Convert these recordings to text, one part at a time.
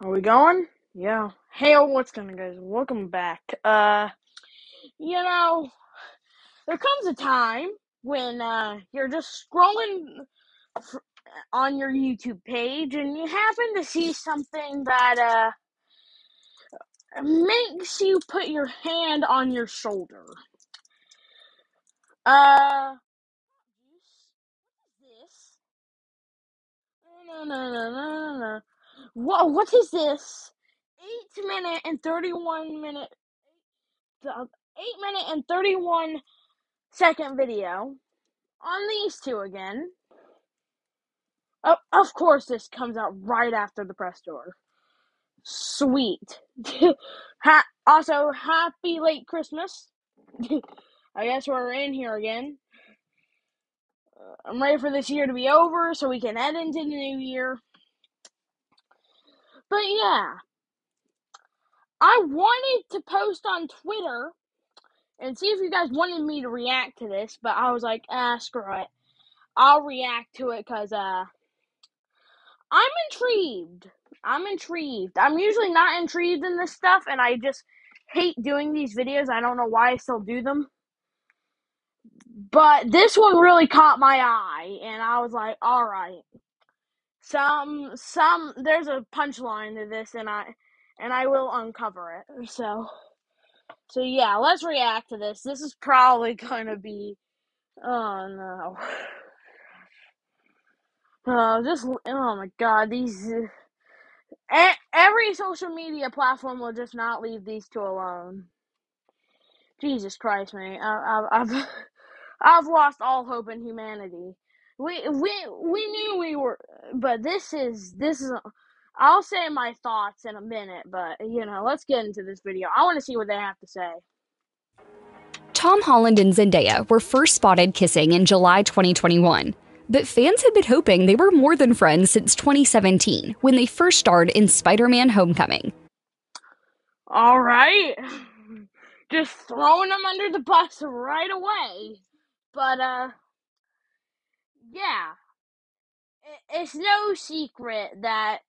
Are we going? Yeah. Hey, what's going on, guys? Welcome back. You know, there comes a time when, you're just scrolling on your YouTube page and you happen to see something that, makes you put your hand on your shoulder. What is this? No. What is this? 8 minute and 31 minute, 8 minute and 31 second video on these two again. Oh, of course, this comes out right after the press tour. Sweet. Also, happy late Christmas. I guess we're in here again. I'm ready for this year to be over so we can head into the new year. But yeah, I wanted to post on Twitter and see if you guys wanted me to react to this, but I was like, screw it. I'll react to it because, I'm intrigued. I'm usually not intrigued in this stuff, and I just hate doing these videos. I don't know why I still do them. But this one really caught my eye, and I was like, alright. There's a punchline to this, and I will uncover it. So yeah, let's react to this. This is probably gonna be, oh no. Oh my god, every social media platform will just not leave these two alone. Jesus Christ, man! I've lost all hope in humanity. We knew we were, but this is. I'll say my thoughts in a minute, but let's get into this video. I want to see what they have to say. Tom Holland and Zendaya were first spotted kissing in July 2021, but fans had been hoping they were more than friends since 2017 when they first starred in Spider-Man: Homecoming. All right, just throwing them under the bus right away, but yeah. It's no secret that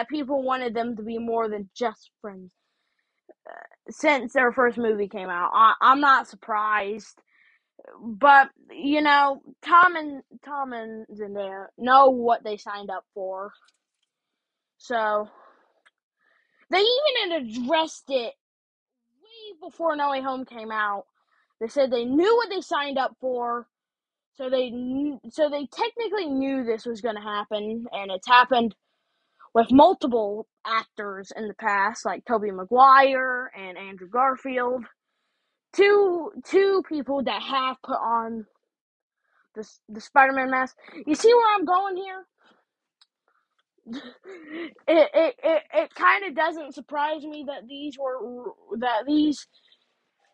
people wanted them to be more than just friends since their first movie came out. I'm not surprised, but Tom and Zendaya know what they signed up for, so they even had addressed it way before No Way Home came out. They said they knew what they signed up for, so they technically knew this was going to happen, and it's happened with multiple actors in the past, like Tobey Maguire and Andrew Garfield. Two people that have put on the Spider-Man mask. You see where I'm going here? It kind of doesn't surprise me that these.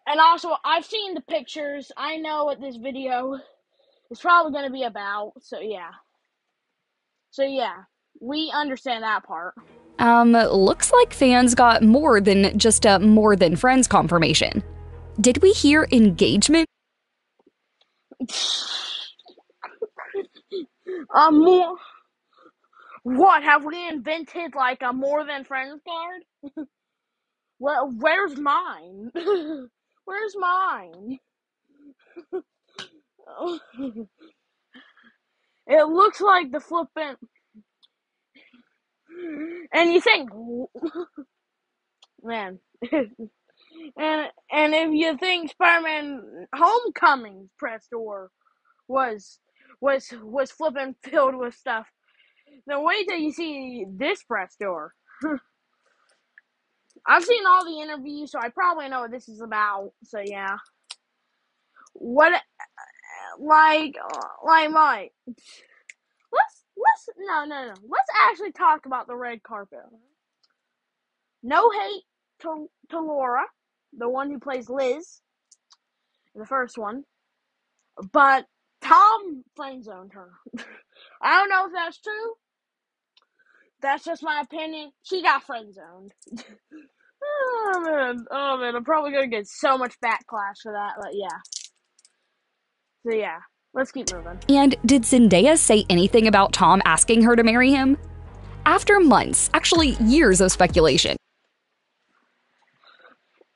And also, I've seen the pictures. I know what this video is probably going to be about. So yeah, we understand that part. Looks like fans got more than just a more than friends confirmation. Did we hear engagement? More. What, have we invented like a more than friends card? Well, where's mine? Where's mine? It looks like the flippant. And you think, man. and if you think Spider-Man Homecoming press tour was flipping filled with stuff, then wait till you see this press tour. I've seen all the interviews, so I probably know what this is about. So yeah, what like Mike? Let's no. Let's actually talk about the red carpet. No hate to Laura, the one who plays Liz, in the first one, but Tom friend zoned her. I don't know if that's true. That's just my opinion. She got friend zoned. Oh man, I'm probably gonna get so much backlash for that, but yeah. So let's keep moving. And did Zendaya say anything about Tom asking her to marry him? After months, actually years of speculation,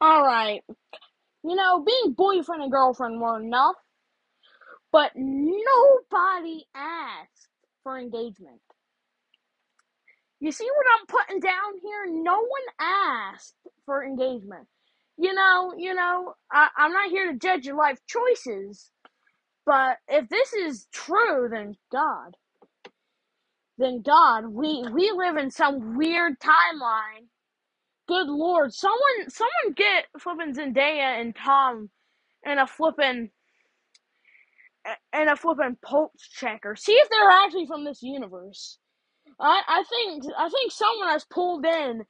Alright, being boyfriend and girlfriend were enough, but nobody asked for engagement. You see what I'm putting down here? No one asked for engagement. I'm not here to judge your life choices, but if this is true, then God, we live in some weird timeline. Good Lord, someone get flipping Zendaya and Tom in a flipping pulse checker. See if they're actually from this universe. I think someone has pulled in.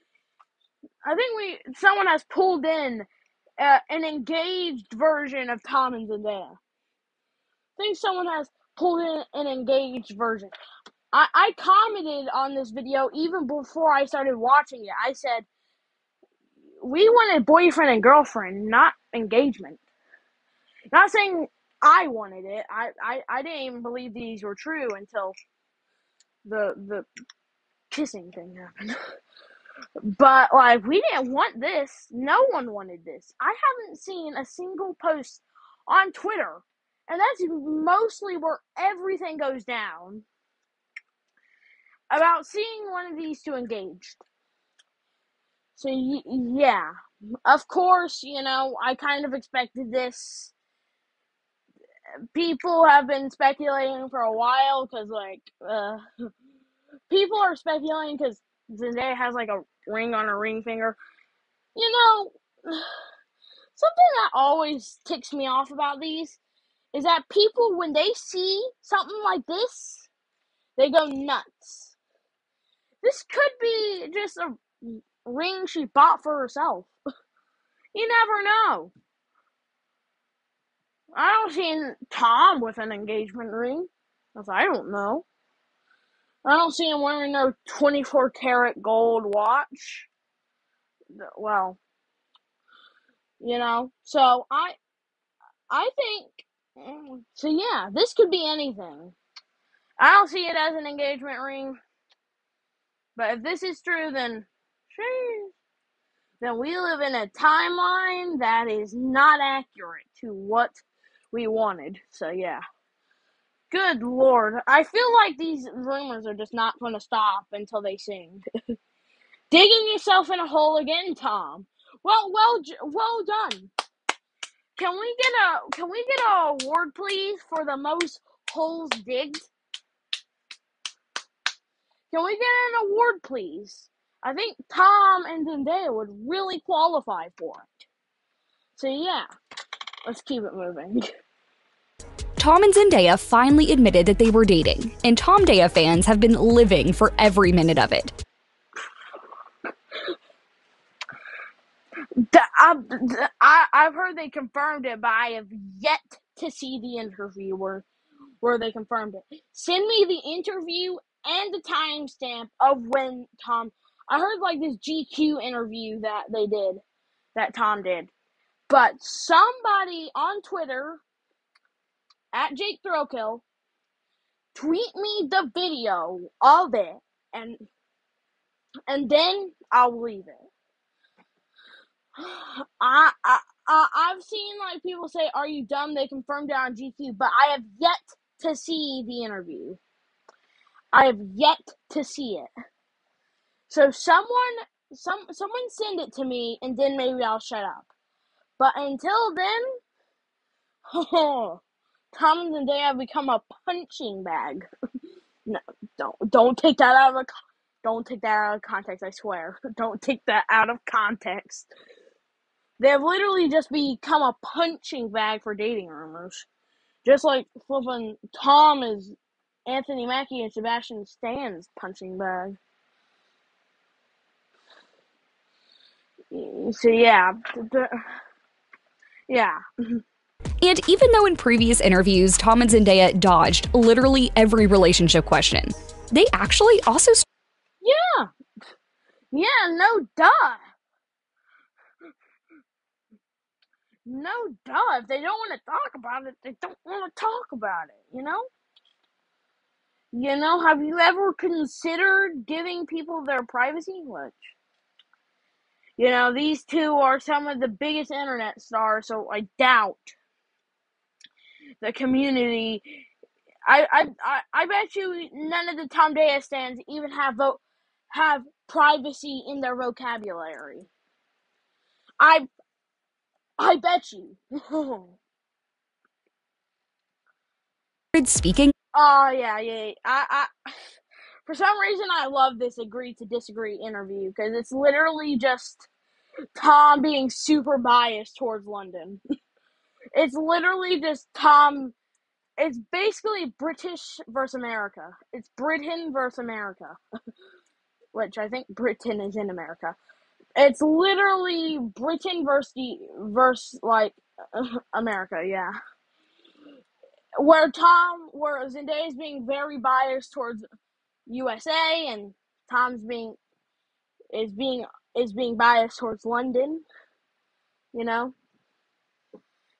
Someone has pulled in an engaged version of Tom and Zendaya. I think someone has pulled in an engaged version. I commented on this video even before I started watching it. I said, we wanted boyfriend and girlfriend, not engagement. Not saying I wanted it. I didn't even believe these were true until the kissing thing happened. But, we didn't want this. No one wanted this. I haven't seen a single post on Twitter, and that's mostly where everything goes down, about seeing one of these two engaged. So, yeah. Of course, I kind of expected this. People have been speculating for a while, because, people are speculating because Zendaya has, a ring on her ring finger. Something that always ticks me off about these is that people, when they see something like this, they go nuts. This could be just a ring she bought for herself. You never know. I don't see Tom with an engagement ring, because I don't know. I don't see him wearing no 24 karat gold watch. Well, so I think, so yeah, this could be anything. I don't see it as an engagement ring, but if this is true, then we live in a timeline that is not accurate to what we wanted. So yeah. Good Lord. I feel like these rumors are just not going to stop until they sing. Digging yourself in a hole again, Tom. Well done. Can we get a award, please, for the most holes digged? Can we get an award, please? I think Tom and Zendaya would really qualify for it. So yeah, let's keep it moving. Tom and Zendaya finally admitted that they were dating, and Tomdaya fans have been living for every minute of it. I've heard they confirmed it, but I have yet to see the interview where they confirmed it. Send me the interview and the timestamp of when Tom. I heard this GQ interview that they did, that Tom did. But somebody on Twitter, at Jake Throwkill, tweet me the video of it, and then I'll believe it. I've seen people say, "Are you dumb?" They confirmed it on GQ, but I have yet to see the interview. I have yet to see it. So someone send it to me, and then maybe I'll shut up. But until then, Tom and Zendaya have become a punching bag. No, don't take that out of context. I swear, don't take that out of context. They have literally just become a punching bag for dating rumors. Just like flipping Tom is Anthony Mackie and Sebastian Stan's punching bag. So yeah. Yeah. And even though in previous interviews Tom and Zendaya dodged literally every relationship question, they actually also... Yeah. Yeah, no duh. No duh. If they don't want to talk about it, they don't want to talk about it, Have you ever considered giving people their privacy? Which, these two are some of the biggest internet stars, so I doubt the community. I bet you none of the Tom Daya stands even have privacy in their vocabulary. I bet you. Speaking. Oh yeah. I for some reason I love this agree to disagree interview because it's literally just Tom being super biased towards London. It's literally just Tom. It's basically British versus America. It's Britain versus America, which I think Britain is in America. It's literally Britain versus like America, yeah. Where Zendaya is being very biased towards USA, and Tom's is being biased towards London, you know.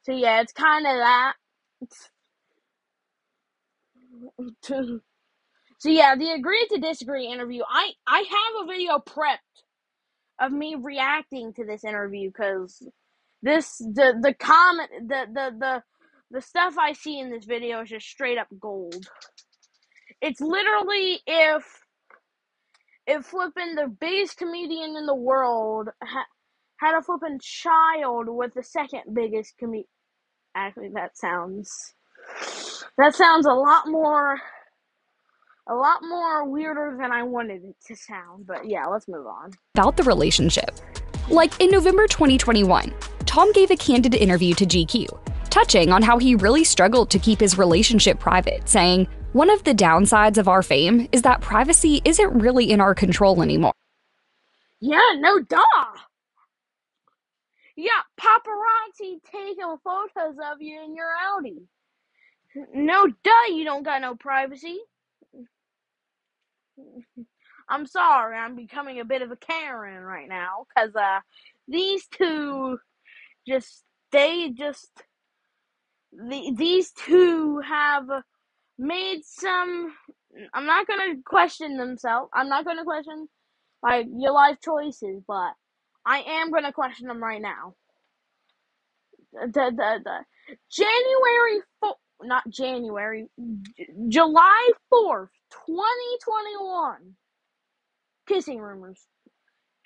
So yeah, it's kind of that. So yeah, the agree to disagree interview. I have a video prepped of me reacting to this interview because the comment the stuff I see in this video is just straight up gold. It's literally if flipping the biggest comedian in the world had a flipping child with the second biggest comedian. Actually, that sounds a lot more weirder than I wanted it to sound. But yeah, let's move on. About the relationship. Like in November 2021, Tom gave a candid interview to GQ, touching on how he really struggled to keep his relationship private, saying, "One of the downsides of our fame is that privacy isn't really in our control anymore." Yeah, no duh. Yeah, paparazzi taking photos of you in your Audi. No duh, you don't got no privacy. I'm sorry, I'm becoming a bit of a Karen right now, because these two these two have made some, I'm not gonna question themselves, I'm not gonna question, like, your life choices, but I am gonna question them right now. July 4th, 2021, kissing rumors.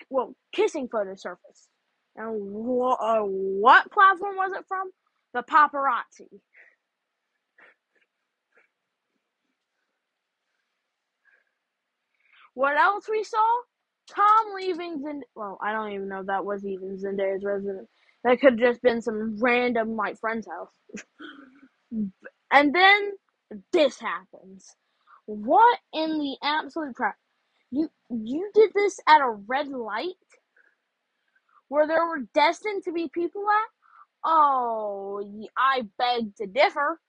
Well, kissing photos surfaced. And what platform was it from? The paparazzi. What else we saw? Tom leaving well, I don't even know if that was even Zendaya's residence. That could have just been some random, like, friend's house. And then this happens. What in the absolute crap? You did this at a red light where there were destined to be people at? Oh, I beg to differ.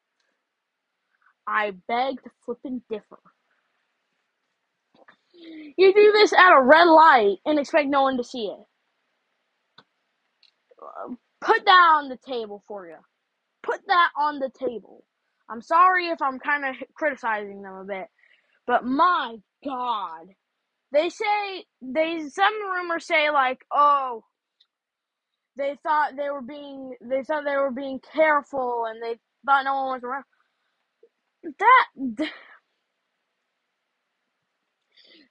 I beg to flippin' differ. You do this at a red light and expect no one to see it. Put that on the table for you. Put that on the table. I'm sorry if I'm kind of criticizing them a bit, but my God. Some rumors say, like, oh, they thought they were being careful and they thought no one was around.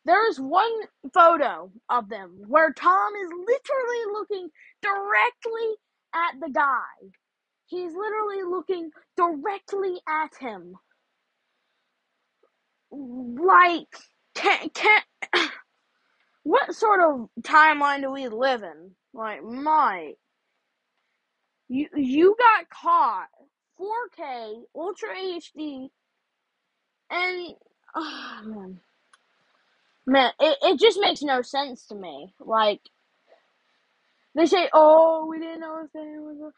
There's one photo of them where Tom is literally looking directly at the guy. He's literally looking directly at him. Like, can't what sort of timeline do we live in? Like, you got caught 4K Ultra HD, and man, it just makes no sense to me. Like, they say, oh, we didn't know if there was a...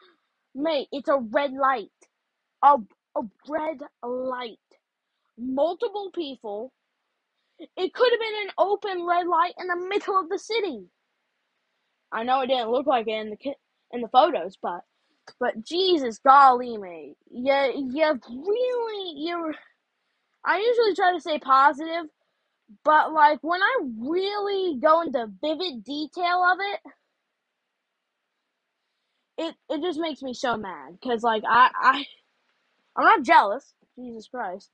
Mate, it's a red light. A red light. Multiple people. It could have been an open red light in the middle of the city. I know it didn't look like it in the photos, but Jesus golly, mate. I usually try to stay positive, but like when I really go into vivid detail of it just makes me so mad because like I'm not jealous. Jesus Christ.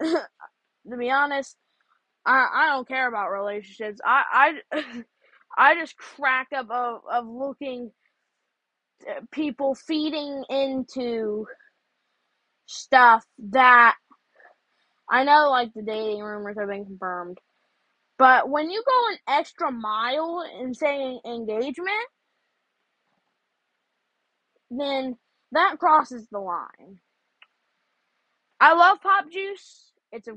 To be honest, I don't care about relationships. I just crack up of looking people feeding into stuff that I know, like the dating rumors have been confirmed. But when you go an extra mile in saying engagement, then that crosses the line. I love Pop Juice. It's a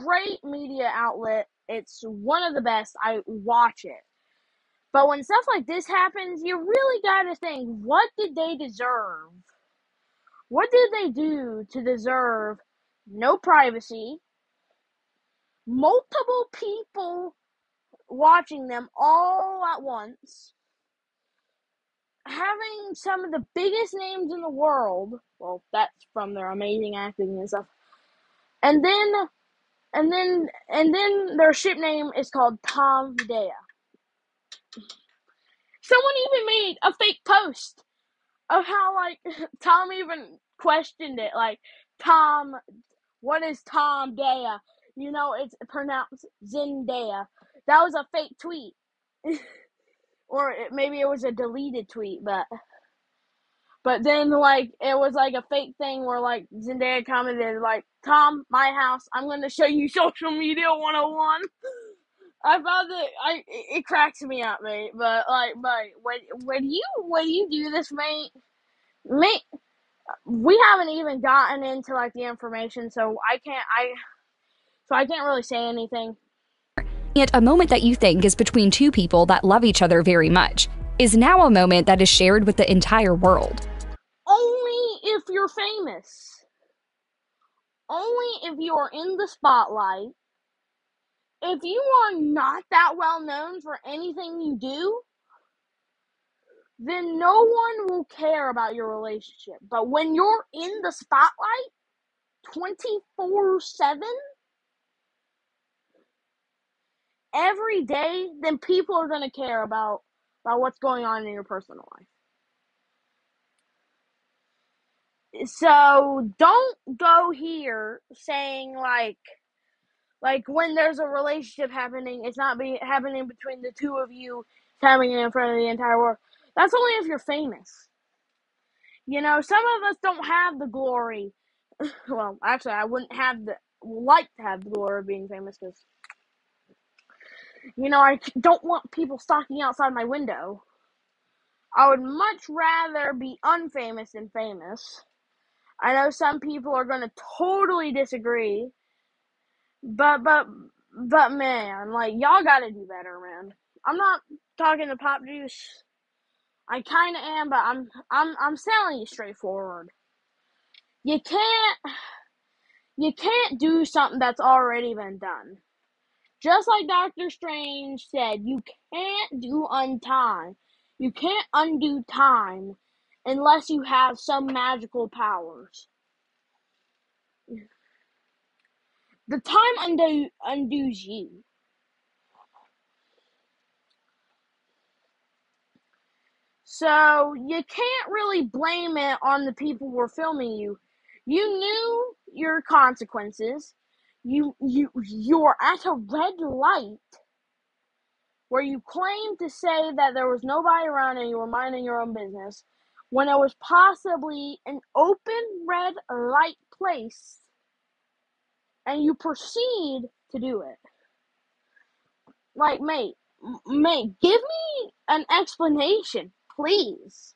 great media outlet. It's one of the best. I watch it. But when stuff like this happens, you really gotta think, what did they deserve? What did they do to deserve no privacy, multiple people watching them all at once, having some of the biggest names in the world, well, that's from their amazing acting and stuff, and then their ship name is called Tom Dea. Someone even made a fake post of how, like, Tom even questioned it, like, Tom, what is Tom Dea? You know, it's pronounced Zendaya. That was a fake tweet. Or maybe it was a deleted tweet, but then, like, it was, like, a fake thing where, like, Zendaya commented, like, Tom, my house, I'm going to show you social media 101. I found it cracks me up, mate. But, like, when you do this, mate, we haven't even gotten into, like, the information, so I can't really say anything. Yet a moment that you think is between two people that love each other very much is now a moment that is shared with the entire world. Only if you're famous. Only if you are in the spotlight. If you are not that well known for anything you do, then no one will care about your relationship. But when you're in the spotlight 24/7, every day, then people are going to care about what's going on in your personal life. So don't go here saying like when there's a relationship happening, it's not happening between the two of you, it's happening in front of the entire world. That's only if you're famous. You know, some of us don't have the glory. Well, actually, I wouldn't like to have the glory of being famous because, you know, I don't want people stalking outside my window. I would much rather be unfamous than famous. I know some people are going to totally disagree, but man, like, y'all got to do better, man. I'm not talking to Pop Juice. I kind of am, but I'm telling you straightforward. You can't do something that's already been done. Just like Doctor Strange said, you can't do untime. You can't undo time unless you have some magical powers. The time undoes you. So you can't really blame it on the people who were filming you. You knew your consequences. You were at a red light where you claimed to say that there was nobody around and you were minding your own business, when it was possibly an open red light place, and you proceed to do it. Like, mate, give me an explanation, please.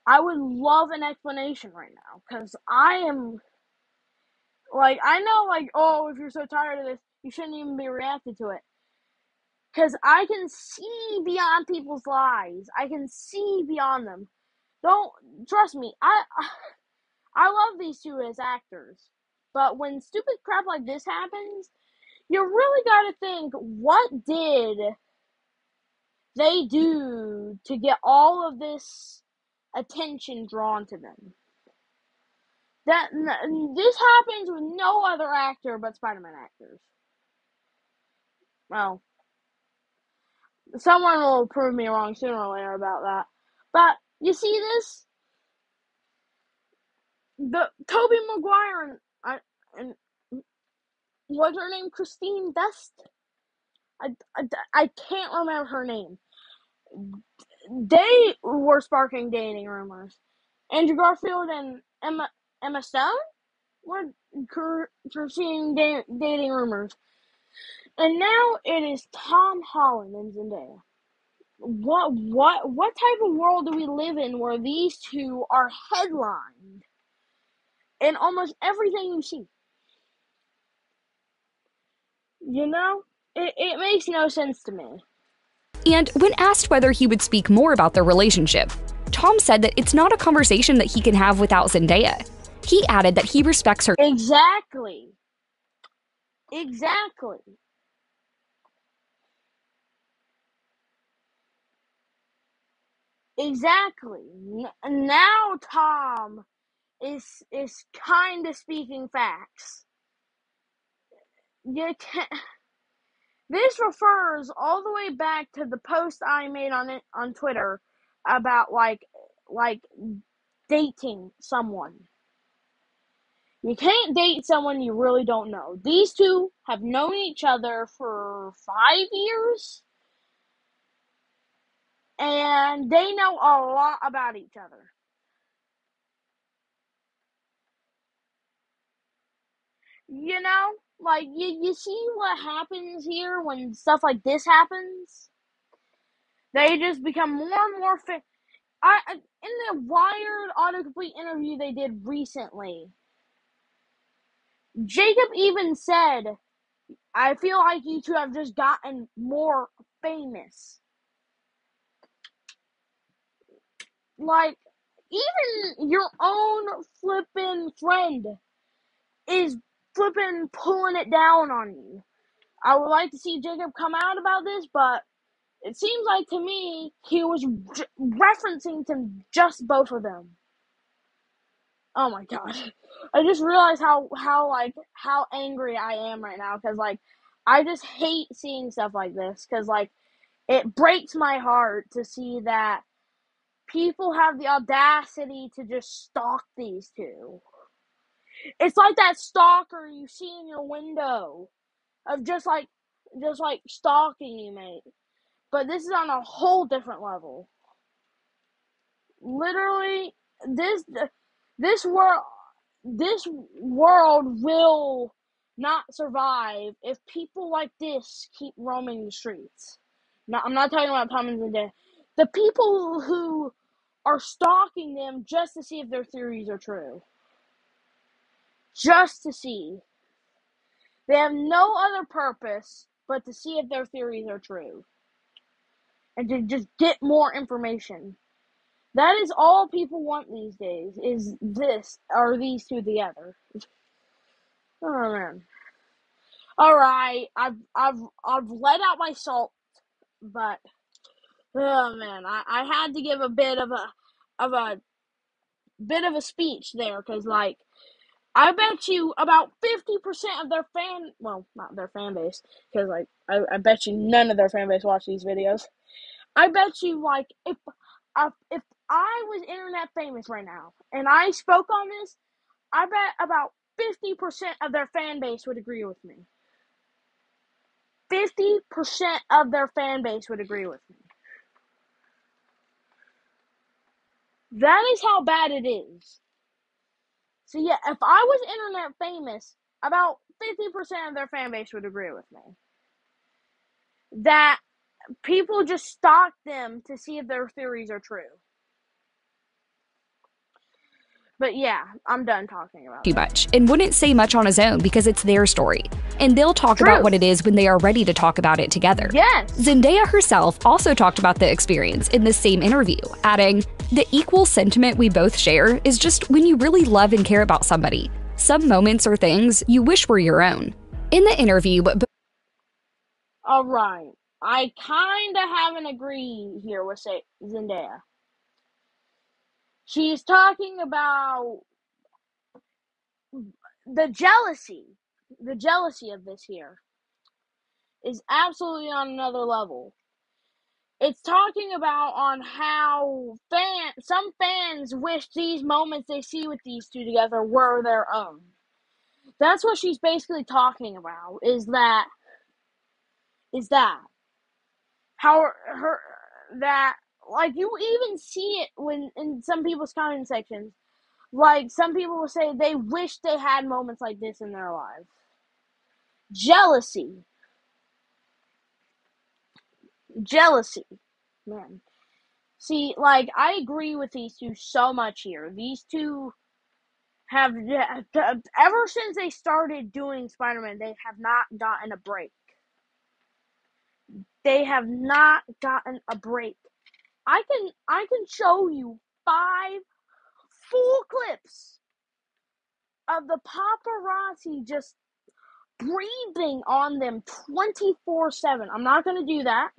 I would love an explanation right now, because I am, like, I know, like, oh, if you're so tired of this, you shouldn't even be reacting to it. Because I can see beyond people's lies. I can see beyond them. Don't, trust me, I love these two as actors. But when stupid crap like this happens, you really gotta think, what did they do to get all of this attention drawn to them? This happens with no other actor but Spider-Man actors. Well, someone will prove me wrong sooner or later about that. But you see this? The Tobey Maguire and what's her name? Christine Dust? I can't remember her name. They were sparking dating rumors. Andrew Garfield and Emma Stone were seeing dating rumors. And now it is Tom Holland and Zendaya. What type of world do we live in where these two are headlined in almost everything you see? You know? It makes no sense to me. And when asked whether he would speak more about their relationship, Tom said that it's not a conversation that he can have without Zendaya. He added that he respects her. Exactly. Now Tom is kind of speaking facts. You can't. This refers all the way back to the post I made on Twitter about like dating someone. You can't date someone you really don't know. These two have known each other for 5 years, and they know a lot about each other. You know, like you see what happens here when stuff like this happens. They just become more and more in the Wired autocomplete interview they did recently, Jacob even said, "I feel like you two have just gotten more famous." Like, even your own flippin' friend is flippin' pulling it down on you. I would like to see Jacob come out about this, but it seems like to me he was referencing to just both of them. Oh my god. I just realized how angry I am right now, because I just hate seeing stuff like this, because it breaks my heart to see that people have the audacity to just stalk these two. It's like that stalker you see in your window of just stalking you, mate. But this is on a whole different level. Literally, this world will not survive if people like this keep roaming the streets. No, I'm not talking about Tom and Zendaya. The people who are stalking them just to see if their theories are true. Just to see. They have no other purpose but to see if their theories are true. And to just get more information. That is all people want these days, is this, or these two together. Oh man. Alright, I've let out my salt, but oh man, I had to give a bit of a speech there, because I bet you about 50% of their not their fan base, because I bet you none of their fan base watch these videos. I bet you if I was internet famous right now and I spoke on this, I bet about 50% of their fan base would agree with me. 50% of their fan base would agree with me. That is how bad it is. So yeah, if I was internet famous, about 50% of their fan base would agree with me. That people just stalk them to see if their theories are true. But yeah, I'm done talking about Too much and wouldn't say much on his own because it's their story. And they'll talk about what it is when they are ready to talk about it together. Yes. Zendaya herself also talked about the experience in the same interview, adding, "The equal sentiment we both share is just when you really love and care about somebody. Some moments or things you wish were your own." In the interview, Alright. I kinda have an agree here with Zendaya. She's talking about the jealousy of this here is absolutely on another level. It's talking about on how some fans wish these moments they see with these two together were their own. That's what she's basically talking about, is that how that, like, you even see it when in some people's comment sections. Like, some people will say they wish they had moments like this in their lives. Jealousy, man. See, like, I agree with these two so much here. These two have, ever since they started doing Spider-Man, they have not gotten a break. They have not gotten a break. I can show you 5 full clips of the paparazzi just breathing on them 24/7. I'm not going to do that,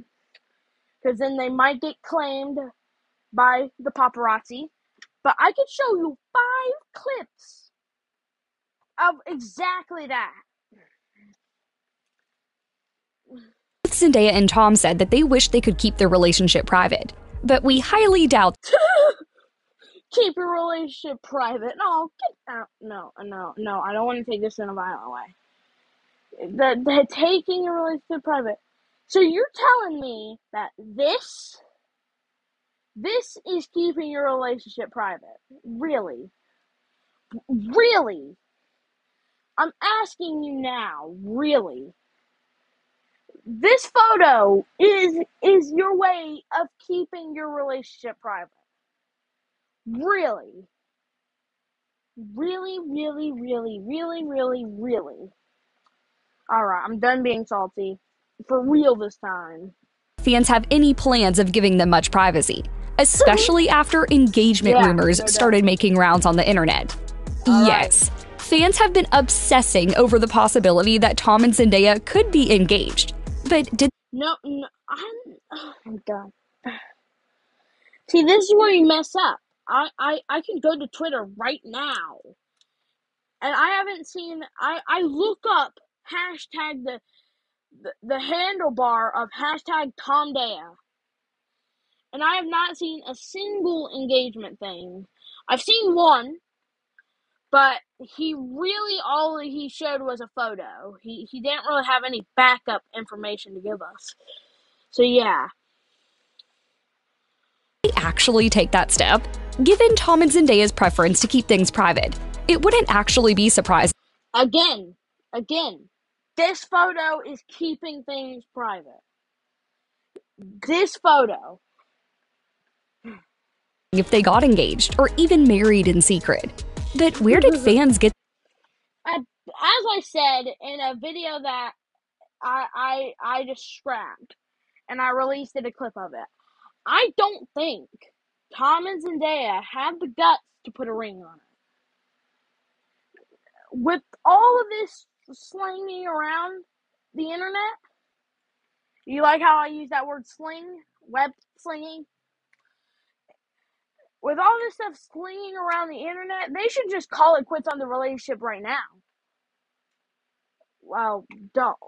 because then they might get claimed by the paparazzi. But I could show you 5 clips of exactly that. Both Zendaya and Tom said that they wish they could keep their relationship private, but we highly doubt Keep your relationship private. No, get out. No. I don't want to take this in a violent way. The taking your relationship private. So you're telling me that this is keeping your relationship private? Really? Really? I'm asking you now, really? This photo is your way of keeping your relationship private? Really? Really? Alright, I'm done being salty. For real this time. fans have any plans of giving them much privacy, especially after engagement rumors started making rounds on the internet. Yes, fans have been obsessing over the possibility that Tom and Zendaya could be engaged. But No, I'm done. See, this is where you mess up. I can go to Twitter right now, and I haven't seen. I look up hashtag the handlebar of hashtag TomDaya, and I have not seen a single engagement thing. I've seen one, but all he showed was a photo. He didn't really have any backup information to give us. So yeah. they actually take that step, given Tom and Zendaya's preference to keep things private, it wouldn't actually be surprising. Again, this photo is keeping things private. This photo. If they got engaged or even married in secret. But where did fans get? As I said in a video that I just scrapped, and I released a clip of it, I don't think Tom and Zendaya have the guts to put a ring on it. With all of this slinging around the internet, you like how I use that word sling? Web slinging? With all this stuff slinging around the internet, they should just call it quits on the relationship right now. Well, don't.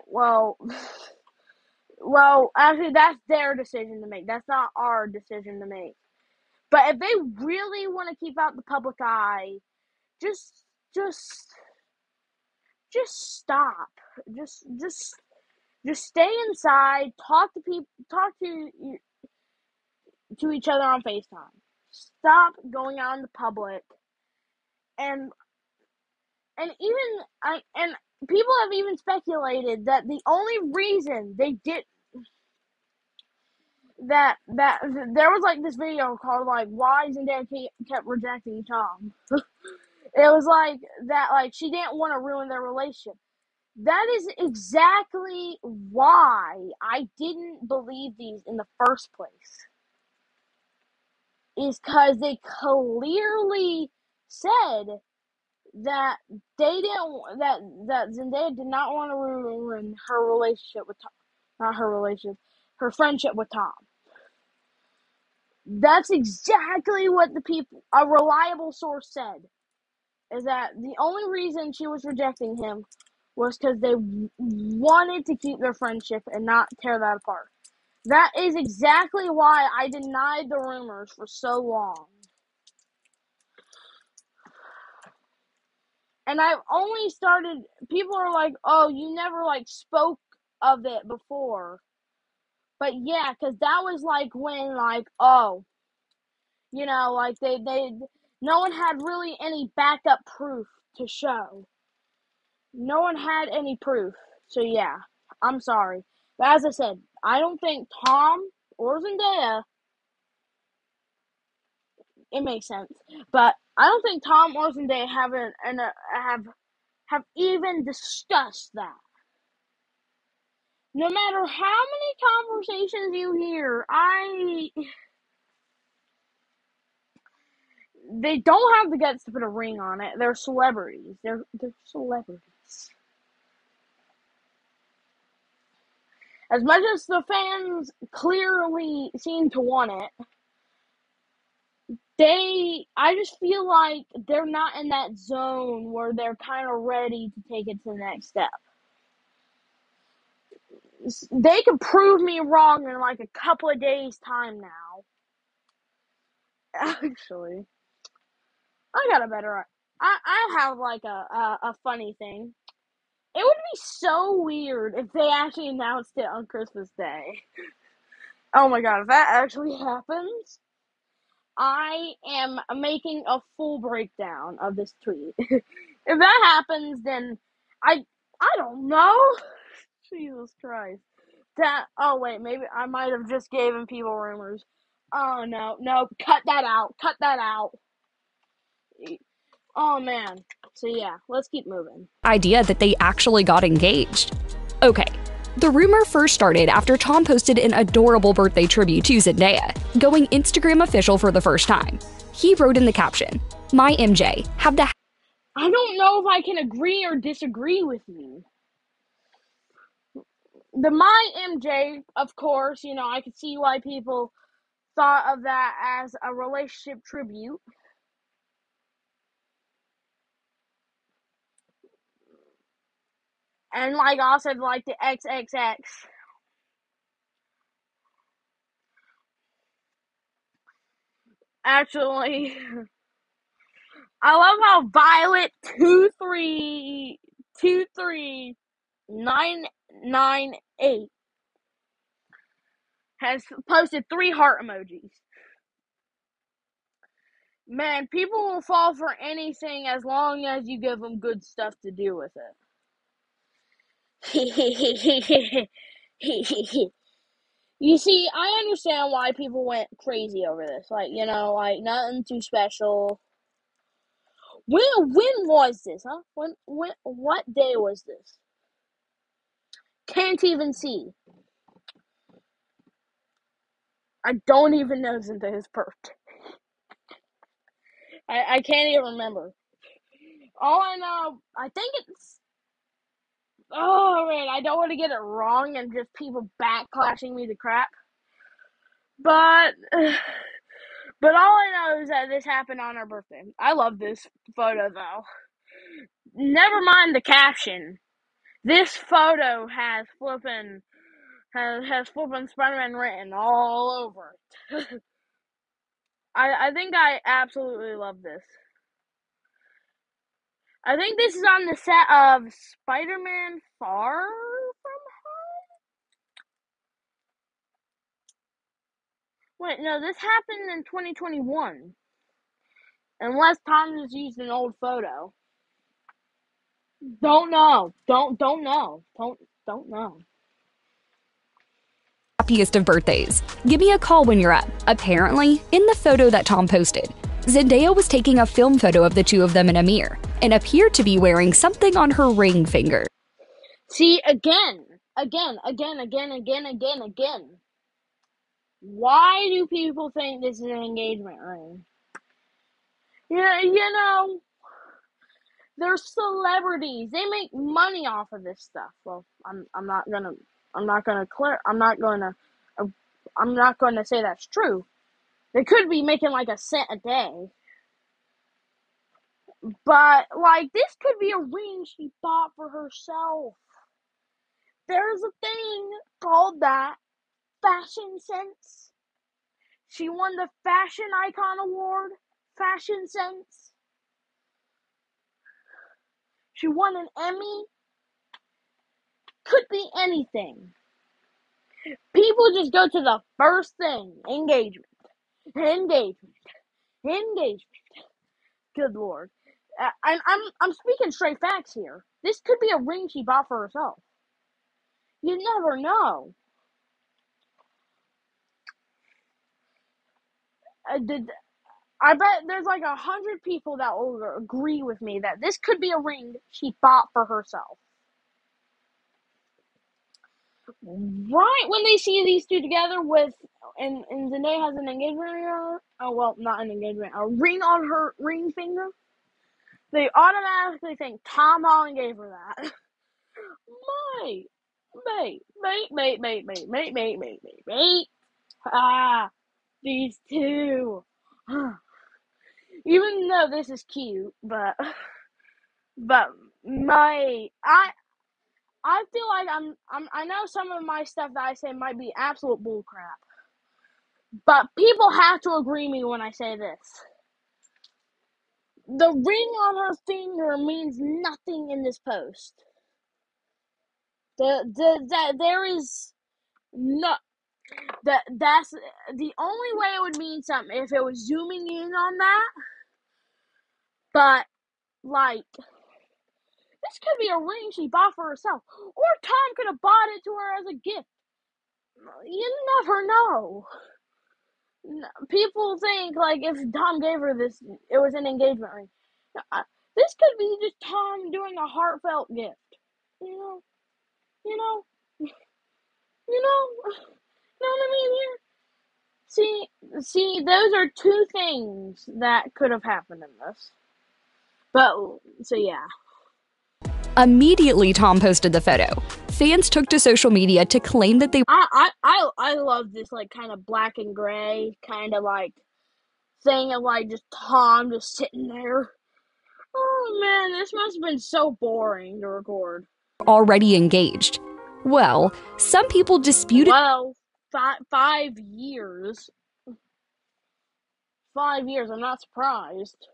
Well, actually, that's their decision to make. That's not our decision to make. But if they really want to keep out the public eye, just stop. Just stay inside. Talk to people. Talk to each other on FaceTime. Stop going out in the public. And people have even speculated that the only reason they did that there was like this video called like why Zendaya kept rejecting Tom. It was like that, like she didn't want to ruin their relationship. That is exactly why I didn't believe these in the first place. Is because they clearly said that they didn't that Zendaya did not want to ruin her relationship with Tom, not her relationship, her friendship with Tom. That's exactly what a reliable source said. is that the only reason she was rejecting him was because they wanted to keep their friendship and not tear that apart. That is exactly why I denied the rumors for so long. And I've only started, people are like, oh, you never, like, spoke of it before. But yeah, because that was, like, when, like, oh, you know, like, no one had really any backup proof to show. No one had any proof. So yeah, I'm sorry. But as I said, I don't think Tom or Zendaya, it makes sense, but I don't think Tom or Zendaya have even discussed that. No matter how many conversations you hear, they don't have the guts to put a ring on it. They're celebrities. They're celebrities. As much as the fans clearly seem to want it, I just feel like they're not in that zone where they're kind of ready to take it to the next step. They could prove me wrong in like a couple of days' time now. Actually, I got a better. I have like a funny thing. It would be so weird if they actually announced it on Christmas Day. Oh my god, if that actually happens, I am making a full breakdown of this tweet. If that happens, then I don't know. Jesus Christ. Oh wait, maybe I might have just given people rumors. Oh no, cut that out. Cut that out. Oh man. So yeah, let's keep moving. Idea that they actually got engaged. Okay, the rumor first started after Tom posted an adorable birthday tribute to Zendaya, going Instagram official for the first time. He wrote in the caption, "My MJ, have the..." I don't know if I can agree or disagree with you. The My MJ, of course, you know, I could see why people thought of that as a relationship tribute. And like also like the XXX. Actually, I love how Violet 2323998 has posted 3 heart emojis. Man, people will fall for anything as long as you give them good stuff to do with it. You see, I understand why people went crazy over this. Like, you know, like nothing too special. When was this, huh? What day was this? Can't even see. I don't even know Zendaya's birthday. I can't even remember. All I know, I think it's... Oh, man, I don't want to get it wrong and just people backlashing me to crap. But all I know is that this happened on her birthday. I love this photo, though. Never mind the caption. This photo has flippin' Spider-Man written all over it. I think I absolutely love this. I think this is on the set of Spider-Man Far From Home? Wait, no, this happened in 2021. Unless Tom just used an old photo. Don't know. Don't know. Don't know. Happiest of birthdays. Give me a call when you're up. Apparently, in the photo that Tom posted, Zendaya was taking a film photo of the two of them in a mirror and appeared to be wearing something on her ring finger. See, again. Why do people think this is an engagement ring? Yeah, you know, they're celebrities. They make money off of this stuff. Well, I'm not gonna say that's true. They could be making like $0.01 a day. But, like, this could be a ring she bought for herself. There's a thing called that fashion sense. She won the Fashion Icon Award. Fashion sense. She won an Emmy. Could be anything. People just go to the first thing. Engagement. Good Lord. I'm speaking straight facts here. This could be a ring she bought for herself. You never know. I bet there's like 100 people that will agree with me that this could be a ring she bought for herself. Right when they see these two together and Zendaya has an engagement ring on her, oh well, not an engagement, a ring on her ring finger, they automatically think Tom Holland gave her that. Mate. These two. Even though this is cute, but I feel like I know some of my stuff that I say might be absolute bullcrap, but people have to agree me when I say this. The ring on her finger means nothing in this post. There is no that's the only way it would mean something if it was zooming in on that. But like, this could be a ring she bought for herself, or Tom could have bought it to her as a gift. You never know. People think like if Tom gave her this, it was an engagement ring. This could be just Tom doing a heartfelt gift. You know, you know, you know what I mean here? See, those are two things that could have happened in this. But so yeah. Immediately, Tom posted the photo. Fans took to social media to claim that they I love this like kind of black and gray kind of like thing of like just Tom just sitting there. Oh man, this must have been so boring to record. were already engaged. Well, some people disputed. Well, 5 years. 5 years. I'm not surprised.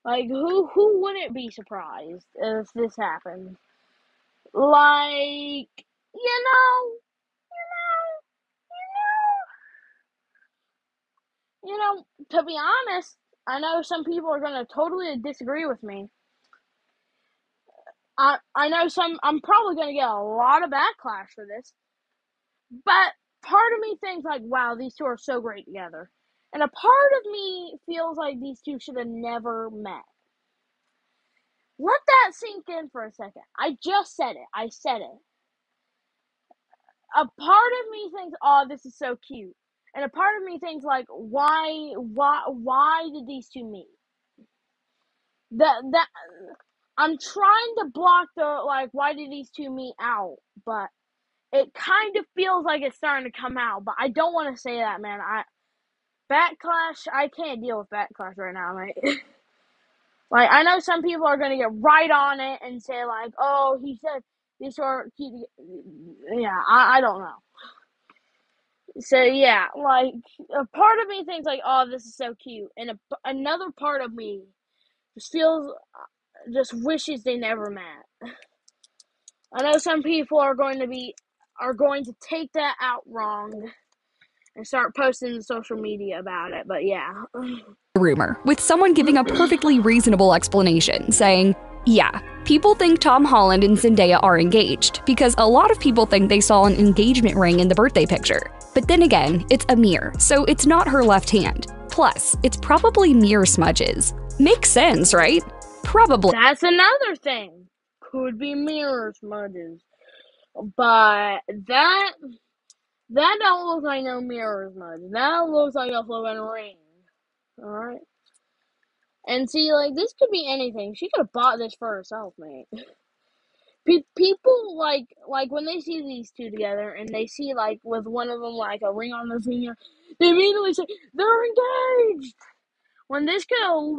Like who wouldn't be surprised if this happened? Like you know. To be honest, I know some people are going to totally disagree with me. I know I'm probably going to get a lot of backlash for this, but part of me thinks like, wow, these two are so great together. And a part of me feels like these two should have never met. Let that sink in for a second. I just said it. I said it. A part of me thinks, oh, this is so cute. And a part of me thinks like, why did these two meet? That I'm trying to block the like why did these two meet out, but it kind of feels like it's starting to come out, but I don't want to say that, man. Backlash, I can't deal with backlash right now, mate. Like I know some people are gonna get right on it and say like, oh, he said these are cute. Yeah, I don't know. So yeah, like a part of me thinks like, oh, this is so cute, and another part of me just wishes they never met. I know some people are going to take that out wrong and start posting to social media about it, but yeah. Rumor, with someone giving a perfectly reasonable explanation, saying, yeah, people think Tom Holland and Zendaya are engaged because a lot of people think they saw an engagement ring in the birthday picture. But then again, it's a mirror, so it's not her left hand. Plus, it's probably mirror smudges. Makes sense, right? Probably. That's another thing. Could be mirror smudges. But that don't look like no mirror smudges. That looks like a flipping ring. Alright? And see, like, this could be anything. She could have bought this for herself, mate. People, like when they see these two together, and they see, like, with one of them, like, a ring on their finger, they immediately say, they're engaged! When this could have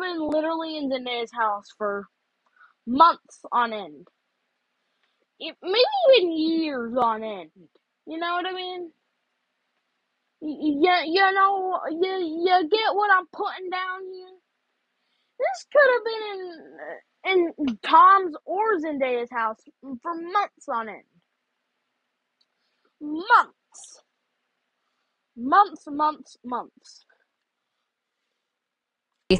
been literally in Zendaya's house for months on end. Maybe even years on end. You know what I mean? You get what I'm putting down here? This could have been in Tom's or Zendaya's house for months on end. Months.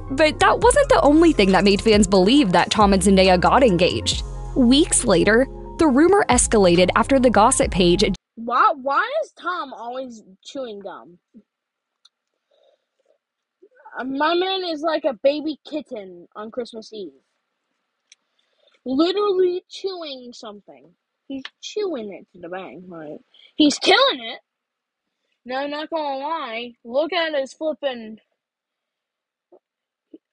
But that wasn't the only thing that made fans believe that Tom and Zendaya got engaged. Weeks later, the rumor escalated after the gossip page. Why is Tom always chewing gum? My man is like a baby kitten on Christmas Eve. Literally chewing something. He's chewing it to the bank, right? He's killing it. No, I'm not gonna lie. Look at his flipping.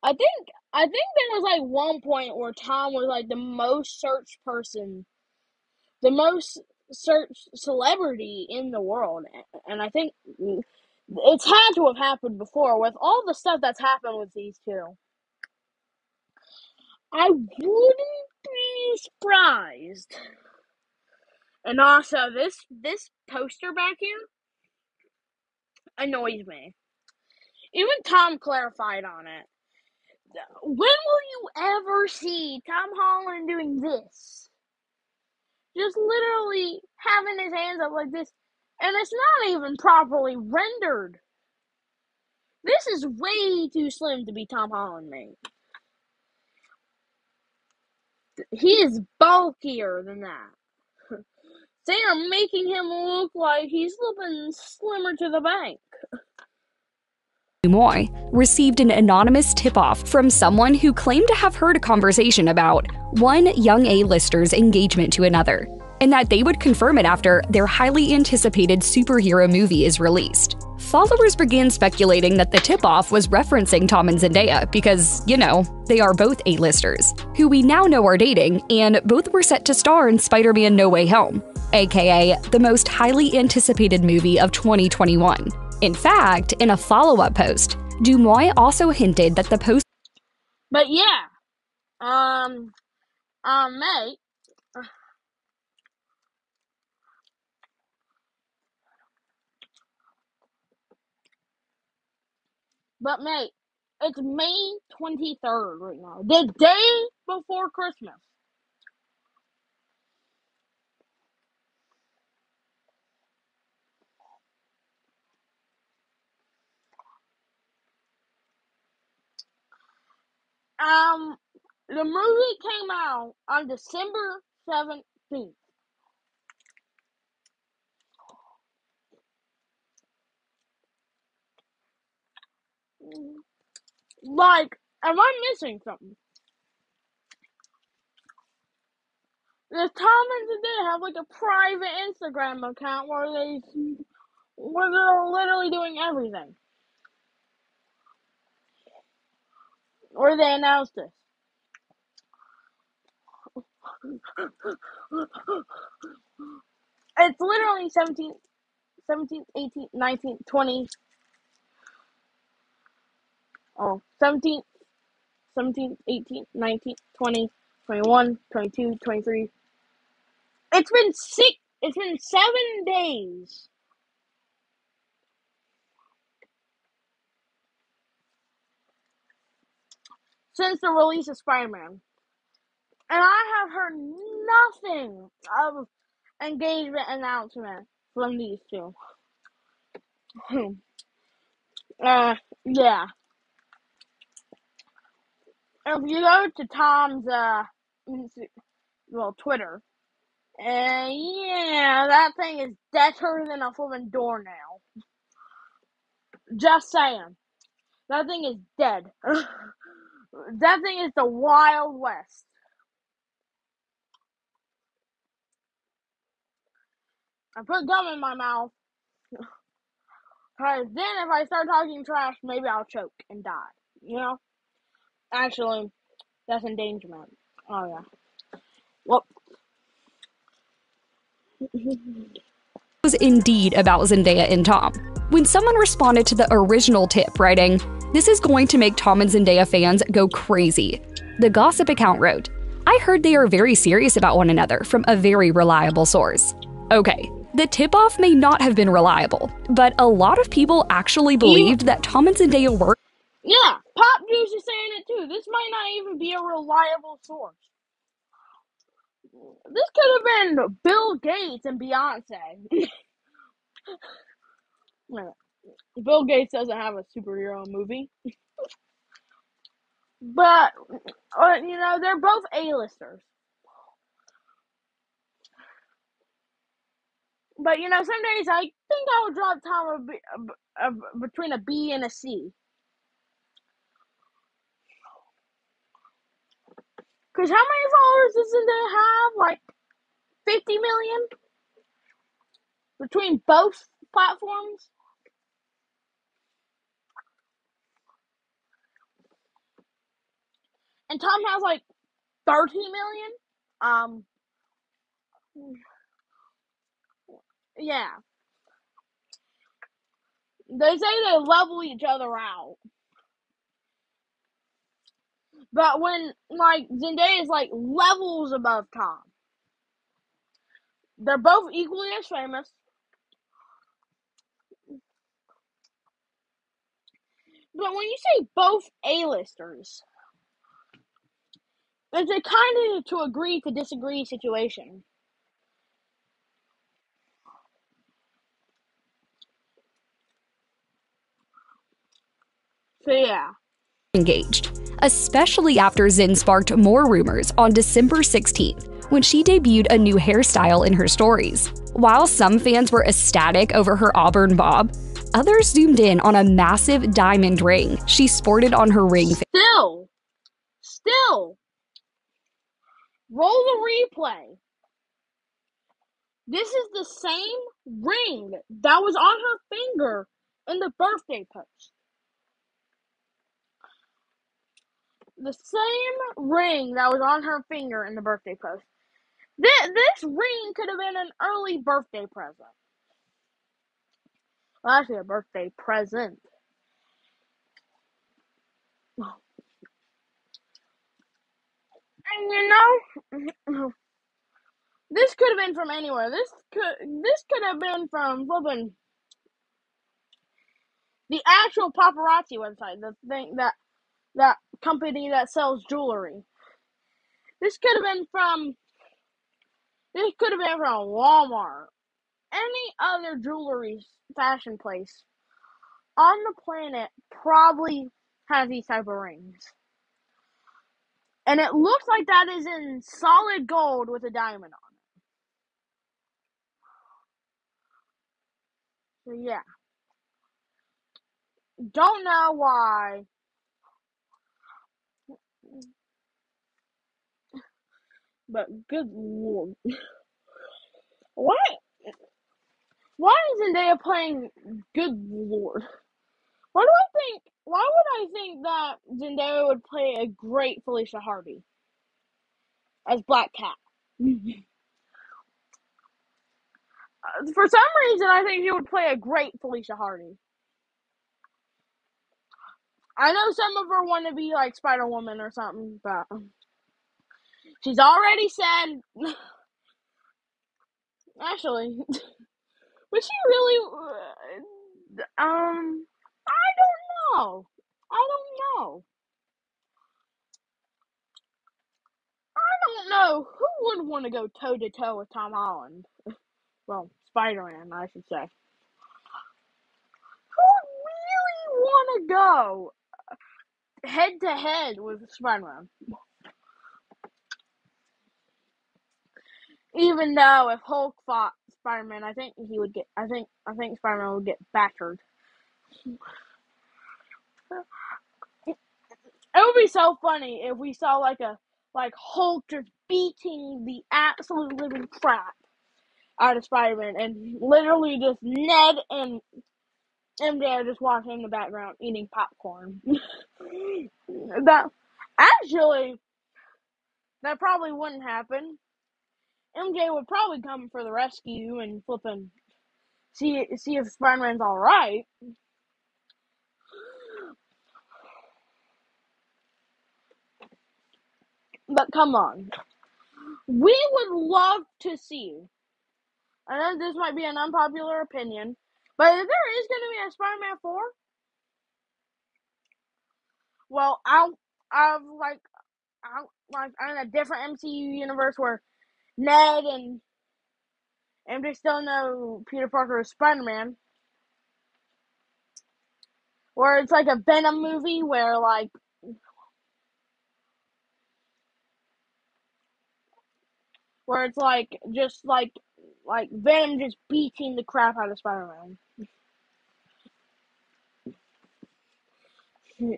I think there was like one point where Tom was like the most searched person, the most searched celebrity in the world, and I think it's had to have happened before with all the stuff that's happened with these two. I wouldn't be surprised. And also, this poster back here annoys me. Even Tom clarified on it. When will you ever see Tom Holland doing this? Just literally having his hands up like this, and it's not even properly rendered. This is way too slim to be Tom Holland made. He is bulkier than that. They are making him look like he's looking slimmer to the bank. Youre received an anonymous tip-off from someone who claimed to have heard a conversation about one young A-lister's engagement to another, and that they would confirm it after their highly anticipated superhero movie is released. Followers began speculating that the tip-off was referencing Tom and Zendaya because, they are both A-listers, who we now know are dating, and both were set to star in Spider-Man No Way Home, aka the most highly anticipated movie of 2021. In fact, in a follow-up post, Youre also hinted that the post. But yeah, mate. But mate, it's May 23rd right now, the day before Christmas. The movie came out on December 17th. Like, am I missing something? The Tom and Zendaya have like a private Instagram account where they're literally doing everything. Where they announced this. It's literally 17th, 18th, 19th, 20th. Oh, 17th, 18th, 19th, 20th, 21, 22, 23. It's been 7 days. Since the release of Spider-Man. And I have heard nothing of engagement announcement from these two. Yeah. If you go to Tom's, Twitter, yeah, that thing is deader than a flipping doornail. Just saying. That thing is dead. That thing is the Wild West. I put gum in my mouth. Because then if I start talking trash, maybe I'll choke and die. Actually, that's endangerment. Oh, yeah. Well. Was indeed about Zendaya and Tom. when someone responded to the original tip, writing, "This is going to make Tom and Zendaya fans go crazy." The gossip account wrote, "I heard they are very serious about one another from a very reliable source." Okay, the tip-off may not have been reliable, but a lot of people actually believed that Tom and Zendaya were. Yeah, Pop Juice is saying it too. This might not even be a reliable source. This could have been Bill Gates and Beyonce. Bill Gates doesn't have a superhero movie. But, they're both A-listers. But, some days I think I would drop Tom between a B and a C. Because how many followers does Zendaya have? Like 50 million? Between both platforms? And Tom has like 30 million? Yeah. They say they level each other out. But when, Zendaya is, levels above Tom. They're both equally as famous. But when you say both A-listers, it's a kind of to agree to disagree situation. So, yeah. Engaged, especially after Zen sparked more rumors on December 16th when she debuted a new hairstyle in her stories. While some fans were ecstatic over her auburn bob, others zoomed in on a massive diamond ring she sported on her ring finger. Still, roll the replay. This is the same ring that was on her finger in the birthday post. The same ring that was on her finger in the birthday post. This ring could have been an early birthday present. Well, actually, a birthday present. And this could have been from anywhere. This could have been from flipping the actual paparazzi website, the thing that company that sells jewelry. This could have been from Walmart, any other jewelry fashion place on the planet probably has these type of rings. And it looks like that is in solid gold with a diamond on it. So yeah. Don't know why. But good lord. Why is Zendaya playing good lord? Why would I think that Zendaya would play a great Felicia Hardy as Black Cat? For some reason, I think she would play a great Felicia Hardy. I know some of her want to be like Spider-Woman or something, but she's already said. Actually, was she really? I don't know. I don't know who would want to go toe to toe with Tom Holland. Well, Spider-Man, I should say. Who would really want to go head to head with Spider-Man? Even though if Hulk fought Spider-Man, I think he would get. I think Spider-Man would get battered. It would be so funny if we saw like Hulk just beating the absolute living crap out of Spider-Man, and literally just Ned and MJ are just watching in the background eating popcorn. That actually, that probably wouldn't happen. MJ would probably come for the rescue and flipping see if Spider-Man's all right. But come on, we would love to see. I know this might be an unpopular opinion, but if there is going to be a Spider-Man 4, well, I'm in a different MCU universe where Ned and they still know Peter Parker is Spider-Man. Or it's like a Venom movie where it's just like Venom just beating the crap out of Spider-Man.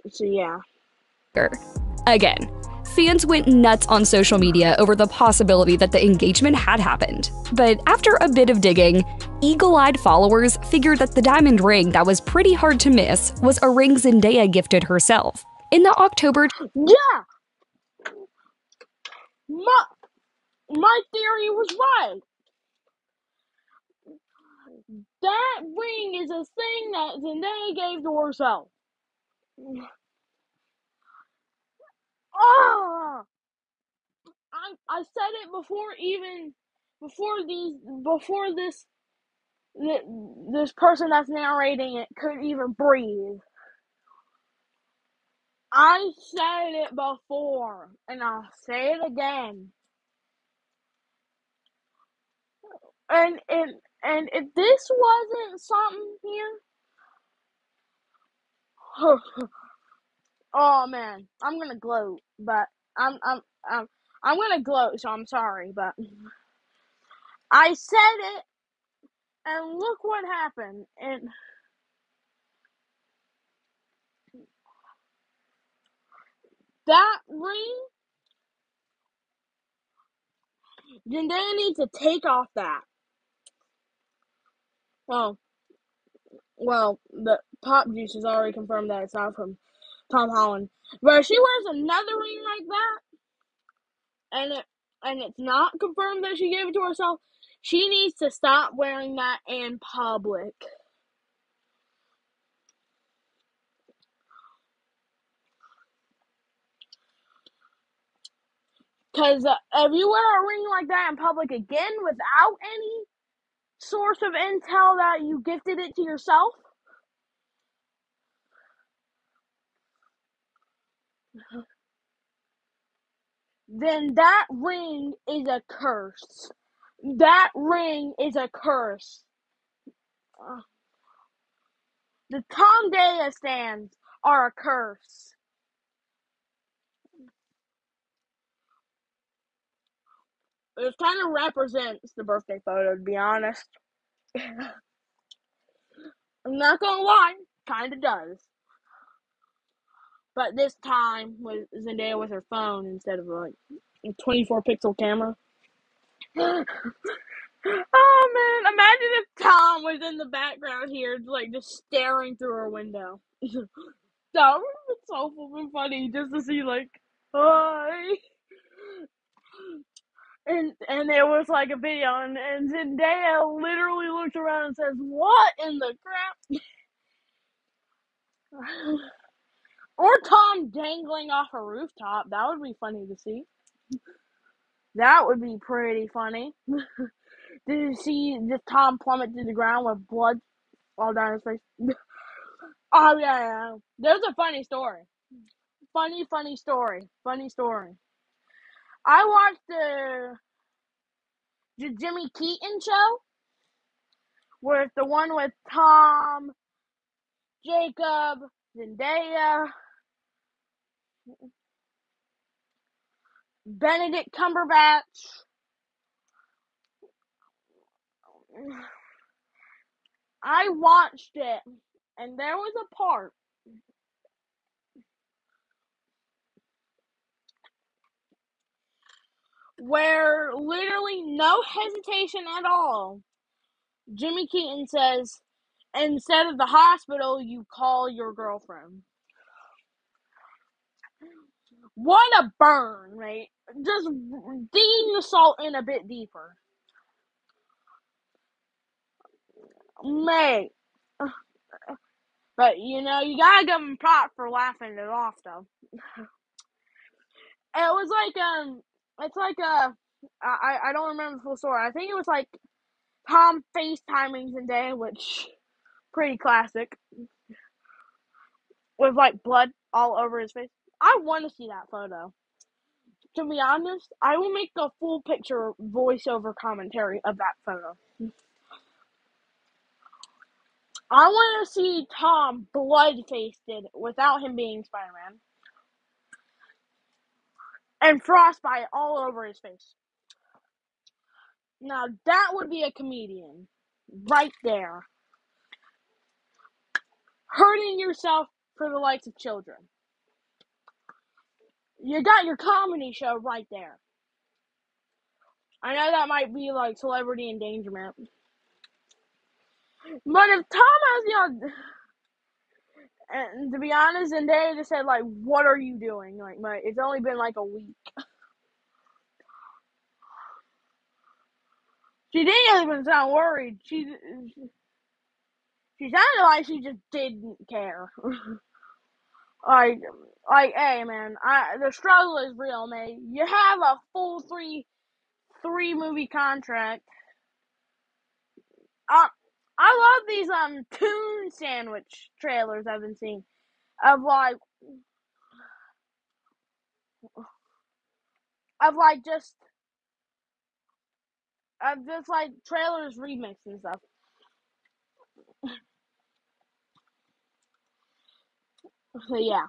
So yeah. Again, fans went nuts on social media over the possibility that the engagement had happened. But after a bit of digging, eagle-eyed followers figured that the diamond ring that was pretty hard to miss was a ring Zendaya gifted herself. In the October... Yeah! My theory was right. That ring is a thing that Zendaya gave to herself. Oh! I said it before this person that's narrating it could even breathe. I said it before, and I'll say it again. And if this wasn't something here, oh man, I'm gonna gloat, but I'm gonna gloat, so I'm sorry, but I said it, and look what happened, and that ring, Zendaya needs to take off that. Well, the Pop Juice has already confirmed that it's not from Tom Holland, but if she wears another ring like that, and it's not confirmed that she gave it to herself, she needs to stop wearing that in public. Because if you wear a ring like that in public again without any source of intel that you gifted it to yourself, then that ring is a curse. That ring is a curse. The Tom Daya stands are a curse. It kind of represents the birthday photo, to be honest. I'm not gonna lie, kind of does. But this time with Zendaya with her phone instead of a 24 pixel camera. Oh man, imagine if Tom was in the background here, just staring through her window. That would have been so funny just to see hi. And it was like a video, and Zendaya literally looks around and says, "What in the crap?" Or Tom dangling off a rooftop. That would be funny to see. That would be pretty funny. Did you see just Tom plummet to the ground with blood all down his face? Oh yeah. There's a funny story. Funny story. I watched the Jimmy Keaton show with the one with Tom, Jacob, Zendaya, Benedict Cumberbatch. I watched it, and there was a part where literally no hesitation at all, Jimmy Keaton says, instead of the hospital, you call your girlfriend. What a burn, right? Just digging the salt in a bit deeper. Mate. But, you gotta give him props for laughing it off, though. It was it's like I don't remember the full story. I think it was like Tom FaceTiming Zendaya, which pretty classic, with like blood all over his face. I want to see that photo. To be honest, I will make a full picture voiceover commentary of that photo. I want to see Tom blood-faced without him being Spider-Man. And frostbite all over his face. Now, that would be a comedian. Right there. Hurting yourself for the likes of children. You got your comedy show right there. I know that might be like celebrity endangerment. But if Tom has and to be honest, Zendaya just said, like, what are you doing? Like, it's only been like a week. She didn't even sound worried. She sounded like she just didn't care. like, hey, man, the struggle is real, mate. You have a full three movie contract. I love these tune sandwich trailers I've been seeing of just like trailers remix and stuff. So yeah,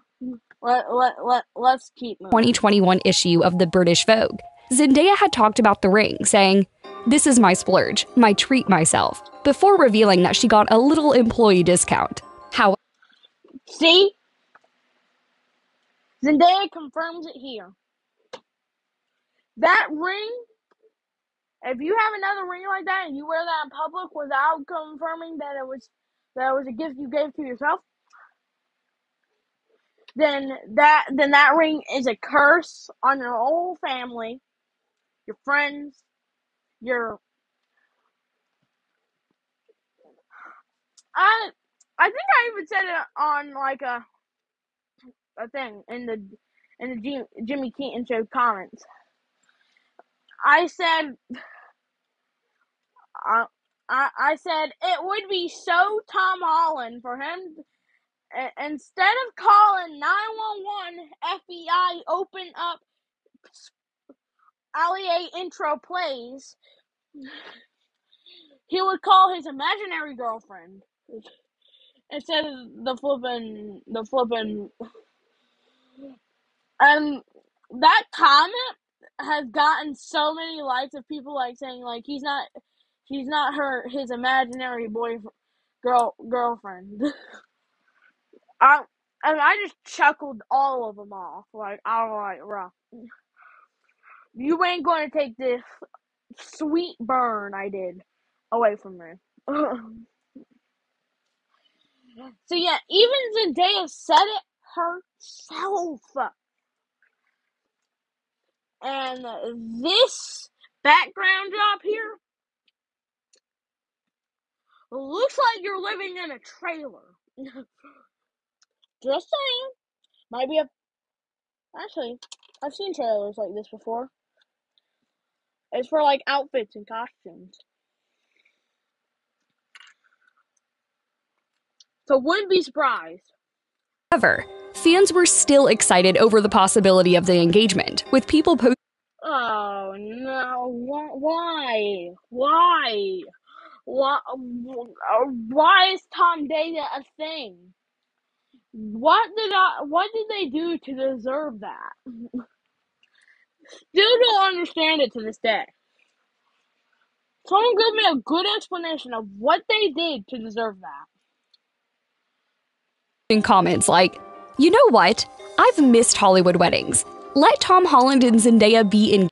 let's keep moving. 2021 issue of the British Vogue, Zendaya had talked about the ring, saying, "This is my splurge, my treat myself," before revealing that she got a little employee discount. How See? Zendaya confirms it here. That ring, if you have another ring like that and you wear that in public without confirming that it was a gift you gave to yourself, then that ring is a curse on your whole family, your friends, your I think I even said it on like a thing in the Jimmy Keaton Show comments. I said I said it would be so Tom Holland for him, instead of calling 911, FBI, open up, Allier intro plays, he would call his imaginary girlfriend instead of the flippin'. And that comment has gotten so many likes of people like saying like she's not his imaginary girlfriend. I just chuckled all of them off. Like, I was like, bro, you ain't gonna take this sweet burn I did away from me. So yeah, even Zendaya said it herself. And this background job here looks like you're living in a trailer. Just saying. Might be actually, I've seen trailers like this before. It's for like outfits and costumes. So wouldn't be surprised. However, fans were still excited over the possibility of the engagement, with people posting. Oh no! Why? Why is Tom Data a thing? What did they do to deserve that? Still don't understand it to this day. Someone give me a good explanation of what they did to deserve that. In comments like, "You know what? I've missed Hollywood weddings. Let Tom Holland and Zendaya be in."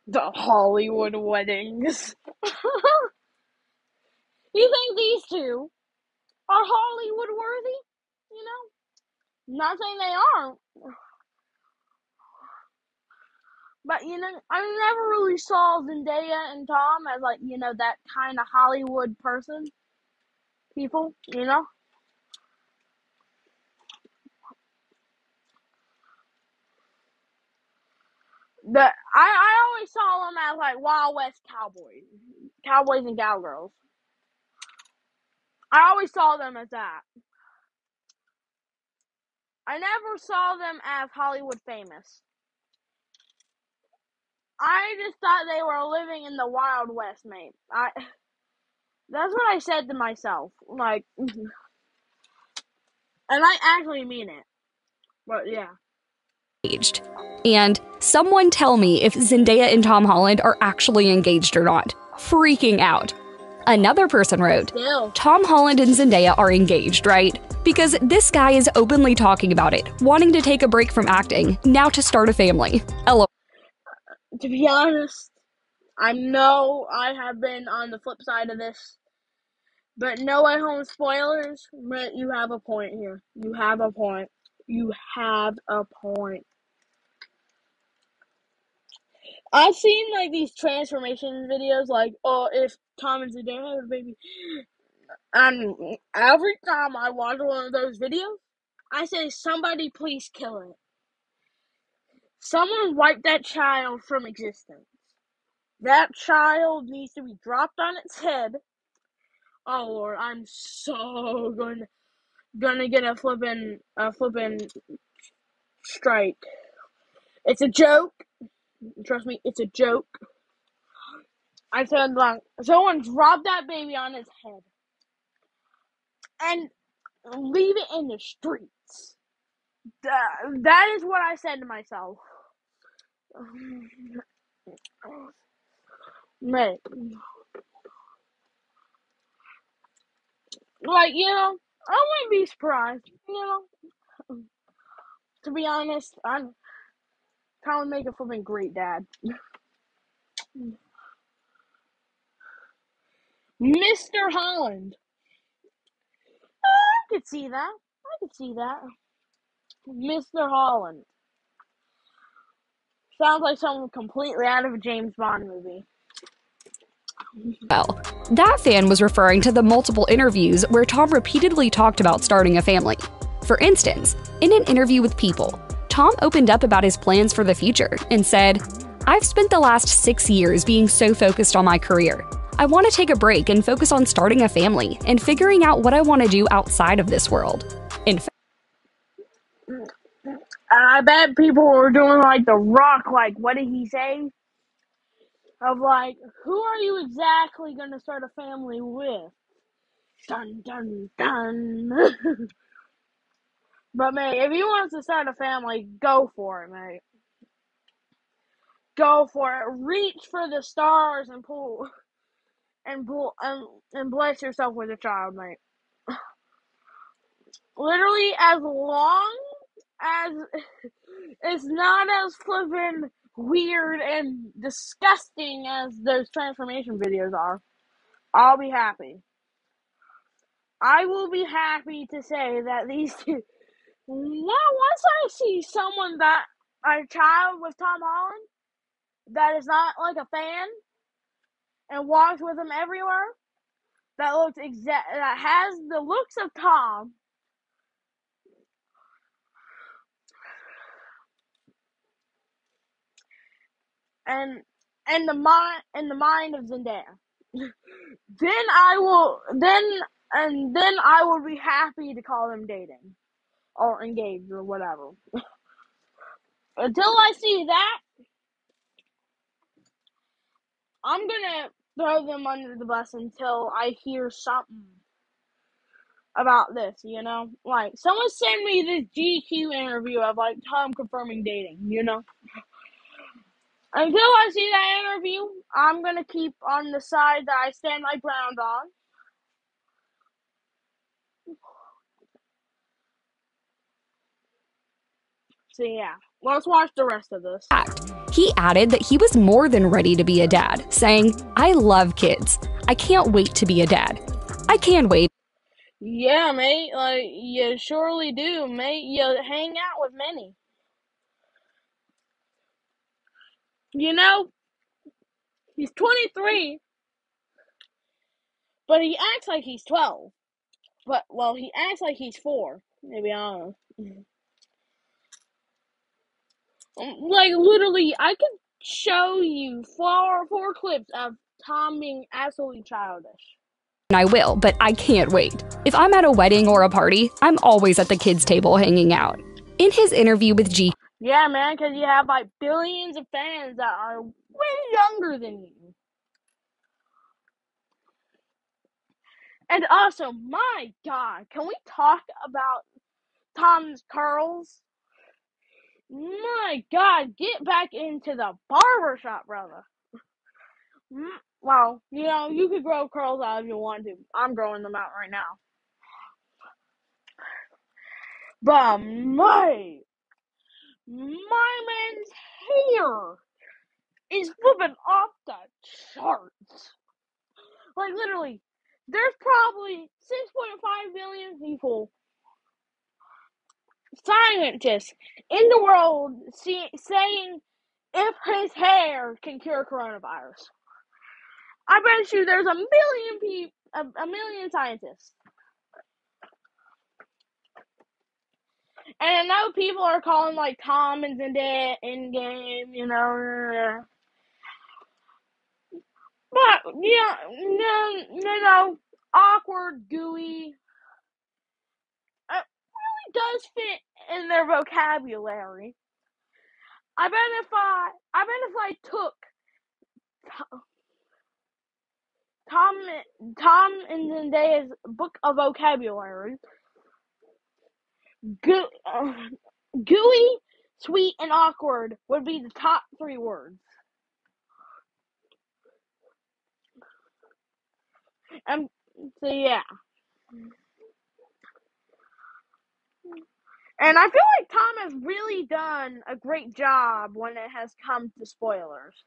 The Hollywood weddings. You think these two are Hollywood worthy? You know? Not saying they aren't. But I never really saw Zendaya and Tom as like that kind of Hollywood people. But I always saw them as like Wild West cowboys and cowgirls. I always saw them as that. I never saw them as Hollywood famous. I just thought they were living in the Wild West, mate. That's what I said to myself. Like, and I actually mean it. But yeah. Engaged. And someone tell me if Zendaya and Tom Holland are actually engaged or not. Freaking out. Another person wrote, Still. Tom Holland and Zendaya are engaged, right? Because this guy is openly talking about it, wanting to take a break from acting, now to start a family. LOL. To be honest, I know I have been on the flip side of this. But No Way Home spoilers, but you have a point here. You have a point. I've seen like these transformation videos, like, oh, if Tom and Zendaya had a baby, and every time I watch one of those videos, I say, somebody please kill it. Someone wipe that child from existence. That child needs to be dropped on its head. Oh Lord, I'm so gonna get a flippin' strike. It's a joke. Trust me, it's a joke. I said, like, someone drop that baby on his head and leave it in the streets. That is what I said to myself. Mate. Like, I wouldn't be surprised, To be honest, I'm kind of make a flipping great dad. Mr. Holland. I could see that. Mr. Holland. Sounds like someone completely out of a James Bond movie. Well, that fan was referring to the multiple interviews where Tom repeatedly talked about starting a family. For instance, in an interview with People, Tom opened up about his plans for the future and said, I've spent the last 6 years being so focused on my career. I want to take a break and focus on starting a family and figuring out what I want to do outside of this world. In fact, I bet people were doing like The Rock, like, what did he say? Of like, who are you exactly gonna start a family with? Dun dun dun. But mate, if he wants to start a family, go for it, mate. Go for it. Reach for the stars and bless yourself with a child, mate. Literally, as long as it's not as flippin' weird and disgusting as those transformation videos are, I'll be happy. I will be happy to say that these two. Once I see someone a child with Tom Holland that is not like a fan and walks with him everywhere, that has the looks of Tom and the mind of Zendaya, then I will be happy to call them dating or engaged or whatever. Until I see that, I'm gonna throw them under the bus until I hear something about this, Like, someone send me this GQ interview of, like, Tom confirming dating, Until I see that interview, I'm gonna keep on the side that I stand my ground on. So, yeah. Let's watch the rest of this. he added that he was more than ready to be a dad, saying, I love kids. I can't wait to be a dad. I can wait. Yeah, mate. Like, you surely do, mate. You hang out with many. You know, he's 23, but he acts like he's 12. But, well, he acts like he's 4. Maybe, I don't know. Like, literally, I could show you four clips of Tom being absolutely childish. I will, but I can't wait. If I'm at a wedding or a party, I'm always at the kids' table hanging out. In his interview with G, Yeah, man, because you have, like, billions of fans that are way younger than you. And also, my God, can we talk about Tom's curls? My God, get back into the barbershop, brother. Well, you know, you could grow curls out if you want to. I'm growing them out right now. But my man's hair is flipping off the charts. Like, literally, there's probably 6.5 billion people, scientists in the world, saying if his hair can cure coronavirus. I bet you there's a million scientists. And I know people are calling, like, Tom and Zendaya in-game, you know. But, yeah, no, awkward, gooey. It really does fit in their vocabulary. I bet if I took Tom and Zendaya's book of vocabulary, gooey, sweet, and awkward would be the top 3 words. So yeah. And I feel like Tom has really done a great job when it has come to spoilers.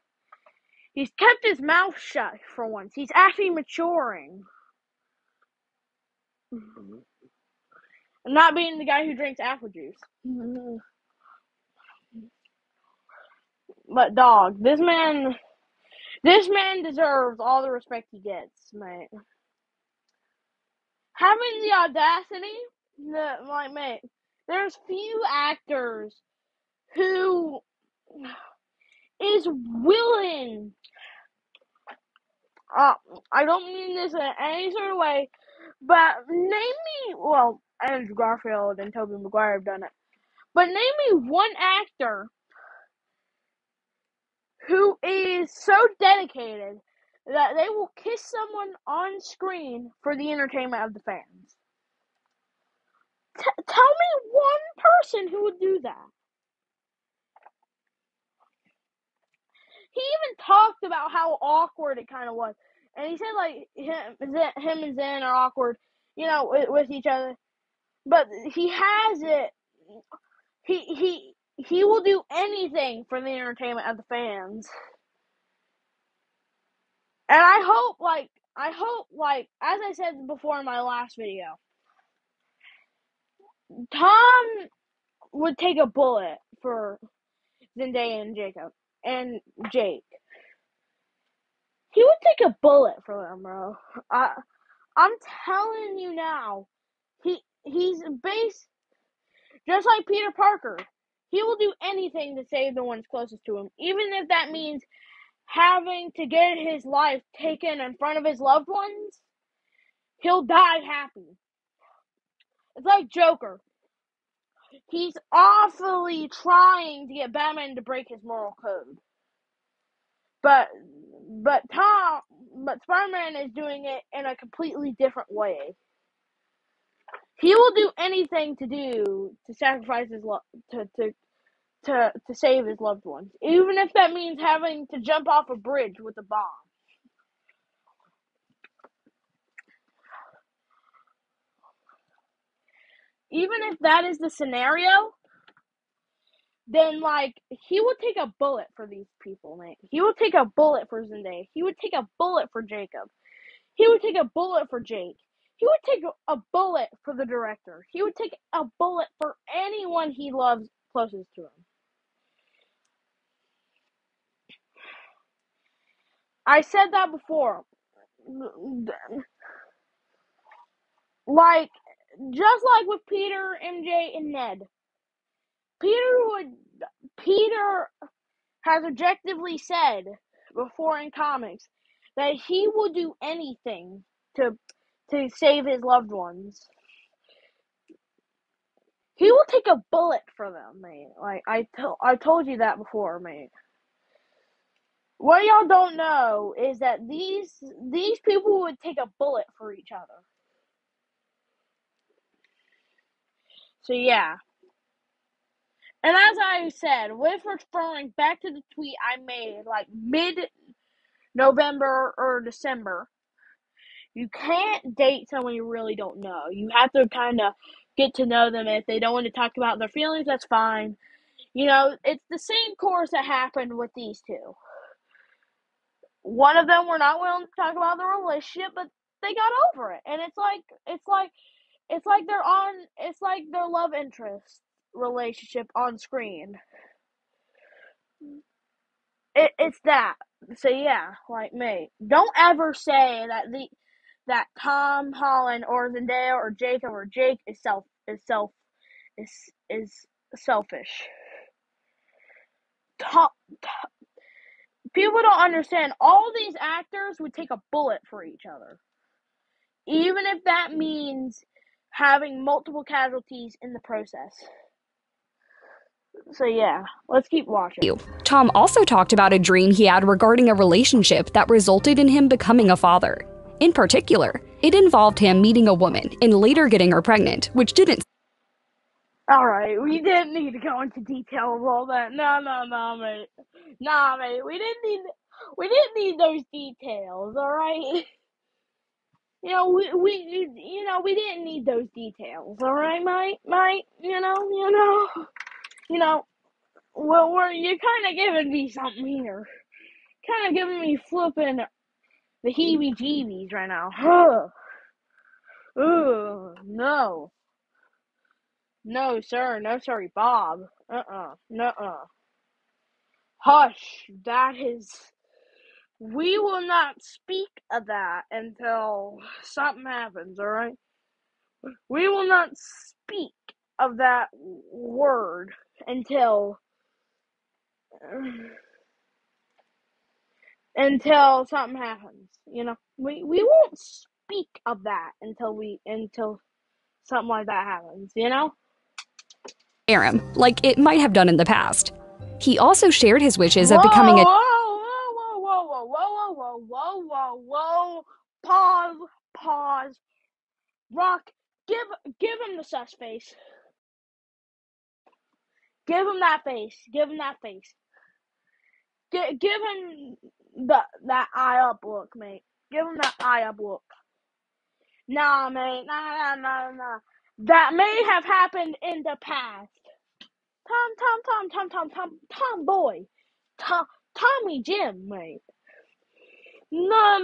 He's kept his mouth shut for once. He's actually maturing. Not being the guy who drinks apple juice. But dog, this man deserves all the respect he gets, mate. Having the audacity, mate, there's few actors who is willing. I don't mean this in any sort of way, but name me. Well, Andrew Garfield and Tobey Maguire have done it, but name me one actor who is so dedicated that they will kiss someone on screen for the entertainment of the fans. Tell me one person who would do that. He even talked about how awkward it kind of was. And he said, like, him and Zen are awkward, you know, with each other. But he has it. He will do anything for the entertainment of the fans. And I hope, as I said before in my last video, Tom would take a bullet for Zendaya and Jacob and Jake. He would take a bullet for them, bro. I'm telling you now. He's based just like Peter Parker. He will do anything to save the ones closest to him, even if that means having to get his life taken in front of his loved ones. He'll die happy. It's like Joker. He's awfully trying to get Batman to break his moral code. But Spider-Man is doing it in a completely different way. He will do anything to sacrifice his to save his loved ones, even if that means having to jump off a bridge with a bomb. Even if that is the scenario, then, like, he would take a bullet for these people, man. He would take a bullet for Zendaya. He would take a bullet for Jacob. He would take a bullet for Jake. He would take a bullet for the director. He would take a bullet for anyone he loves closest to him. I said that before. Like, just like with Peter, MJ, and Ned. Peter has objectively said before in comics that he will do anything to save his loved ones. He will take a bullet for them, mate. Like, I told you that before, mate. What y'all don't know is that these people would take a bullet for each other. So yeah. And as I said, with referring back to the tweet I made, like mid-November or December, you can't date someone you really don't know. You have to kind of get to know them. If they don't want to talk about their feelings, that's fine. You know, it's the same course that happened with these two. One of them were not willing to talk about their relationship, but they got over it. And it's like their love interest relationship on screen. It's that. So yeah, like, mate, don't ever say that Tom Holland or Zendaya or Jacob or Jake is selfish. People don't understand. All these actors would take a bullet for each other, even if that means having multiple casualties in the process. So yeah, let's keep watching. Tom also talked about a dream he had regarding a relationship that resulted in him becoming a father. In particular, it involved him meeting a woman and later getting her pregnant, which didn't. Alright, we didn't need to go into detail of all that. No, mate. Nah, mate, we didn't need those details, alright? We didn't need those details, alright, mate? Well, you're kind of giving me something here. Kind of giving me flipping the heebie-jeebies right now. No. No, sir. No, sorry, Bob. Nuh-uh. Hush. We will not speak of that until something happens, alright? We will not speak of that word until something happens, We won't speak of that until something like that happens, Him, like it might have done in the past. He also shared his wishes of becoming a. Whoa. Pause. Rock, give him the sus face. Give him that face. Give him that eye up look, mate. Give him that eye up look. Nah, mate. Nah. That may have happened in the past. Tom boy. Tommy Jim, mate. No.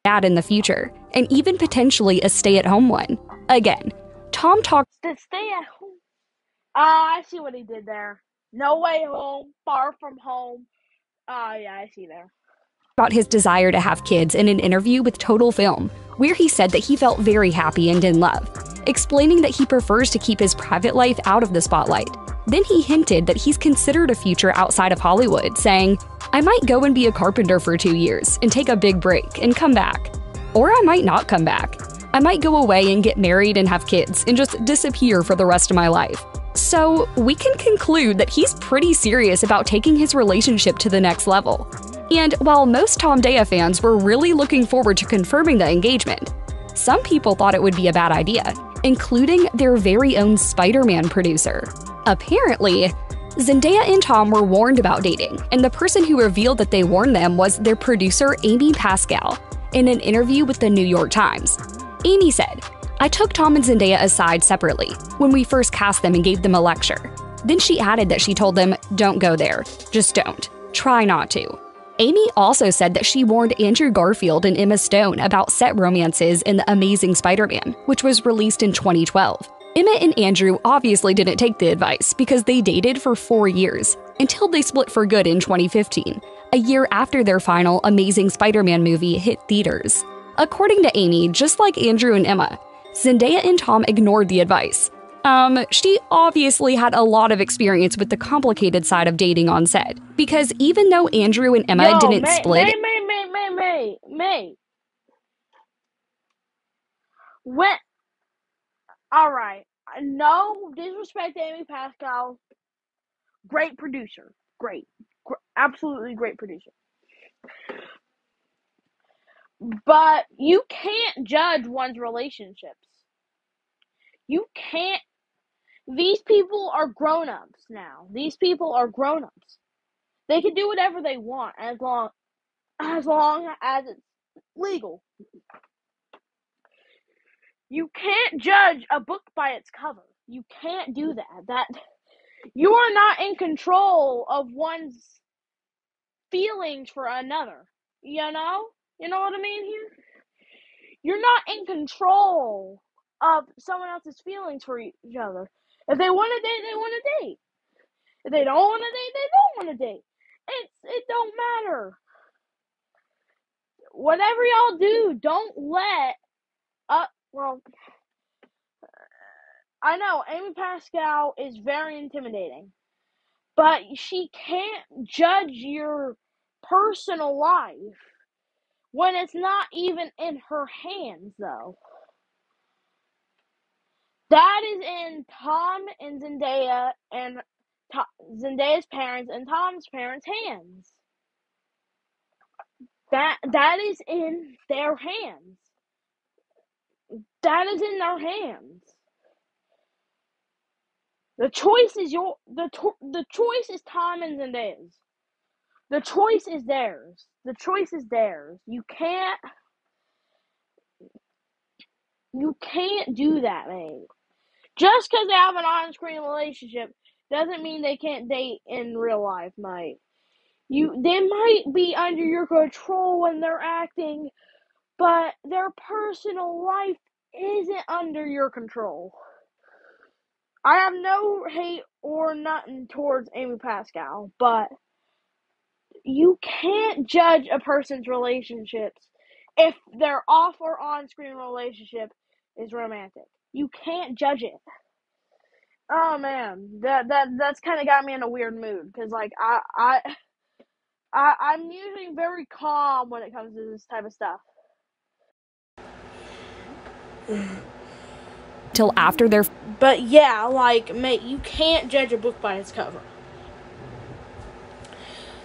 Dad in the future, and even potentially a stay-at-home one. Again, Tom talked. Stay at home. I see what he did there. No way home, far from home. Yeah, I see there. About his desire to have kids in an interview with Total Film, where he said that he felt very happy and in love, explaining that he prefers to keep his private life out of the spotlight. Then he hinted that he's considered a future outside of Hollywood, saying, "I might go and be a carpenter for 2 years and take a big break and come back. Or I might not come back. I might go away and get married and have kids and just disappear for the rest of my life." So we can conclude that he's pretty serious about taking his relationship to the next level. And while most Tom Daya fans were really looking forward to confirming the engagement, some people thought it would be a bad idea, including their very own Spider-Man producer. Apparently, Zendaya and Tom were warned about dating, and the person who revealed that they warned them was their producer, Amy Pascal, in an interview with the New York Times. Amy said, "I took Tom and Zendaya aside separately when we first cast them and gave them a lecture. Then she added that she told them, 'Don't go there. Just don't. Try not to.'" Amy also said that she warned Andrew Garfield and Emma Stone about set romances in The Amazing Spider-Man, which was released in 2012. Emma and Andrew obviously didn't take the advice because they dated for 4 years, until they split for good in 2015, a year after their final Amazing Spider-Man movie hit theaters. According to Amy, just like Andrew and Emma, Zendaya and Tom ignored the advice. She obviously had a lot of experience with the complicated side of dating on set, because even though Andrew and Emma didn't split... May. When... Alright, no disrespect to Amy Pascal, great producer, absolutely great producer. But you can't judge one's relationships. You can't. These people are grown-ups now. These people are grown-ups. They can do whatever they want as long as it's legal. You can't judge a book by its cover. You can't do that. You are not in control of one's feelings for another. You know? You know what I mean here? You're not in control of someone else's feelings for each other. If they want to date, they want to date. If they don't want to date, they don't want to date. It don't matter. Whatever y'all do, don't let I know Amy Pascal is very intimidating, but she can't judge your personal life when it's not even in her hands, though. That is in Tom and Zendaya and Zendaya's parents and Tom's parents' hands. That is in their hands. That is in their hands. The choice is the choice is Tom and Zendaya's. The choice is theirs. The choice is theirs. You can't do that, mate. Just because they have an on-screen relationship doesn't mean they can't date in real life, mate. They might be under your control when they're acting, but their personal life isn't under your control. I have no hate or nothing towards Amy Pascal, but you can't judge a person's relationships if their off or on-screen relationship is romantic. You can't judge it. Oh man, that's kind of got me in a weird mood because like I'm usually very calm when it comes to this type of stuff. Till after their... But yeah, like, mate, you can't judge a book by its cover.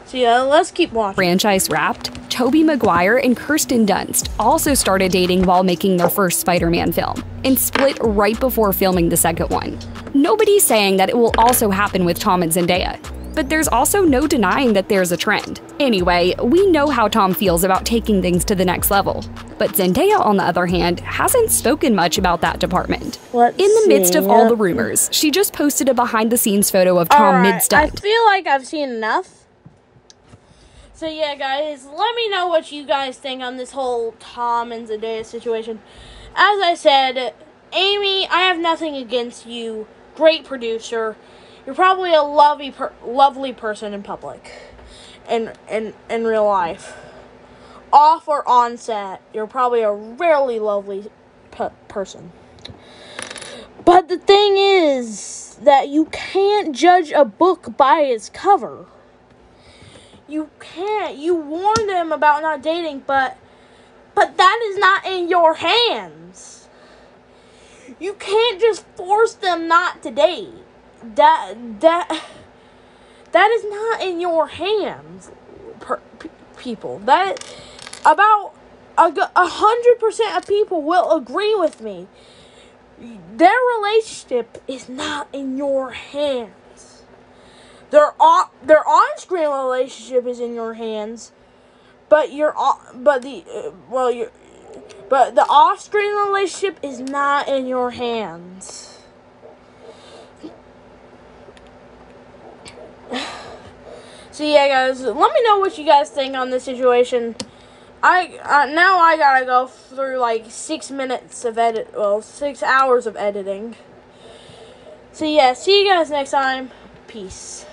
So yeah, let's keep watching. Franchise wrapped, Tobey Maguire and Kirsten Dunst also started dating while making their first Spider-Man film, and split right before filming the second one. Nobody's saying that it will also happen with Tom and Zendaya, but there's also no denying that there's a trend. Anyway, we know how Tom feels about taking things to the next level, but Zendaya, on the other hand, hasn't spoken much about that department. In the midst of all the rumors, she just posted a behind-the-scenes photo of Tom mid-stunt. I feel like I've seen enough. So yeah, guys, let me know what you guys think on this whole Tom and Zendaya situation. As I said, Amy, I have nothing against you. Great producer. You're probably a lovely person in public, in real life. Off or on set, you're probably a really lovely person. But the thing is that you can't judge a book by its cover. You can't. You warned them about not dating, but that is not in your hands. You can't just force them not to date. That is not in your hands, people. That about 100% of people will agree with me. Their relationship is not in your hands. Their on-screen relationship is in your hands, but the off-screen relationship is not in your hands. So yeah, guys, let me know what you guys think on this situation. Now I gotta go through like 6 hours of editing. So yeah, see you guys next time. Peace.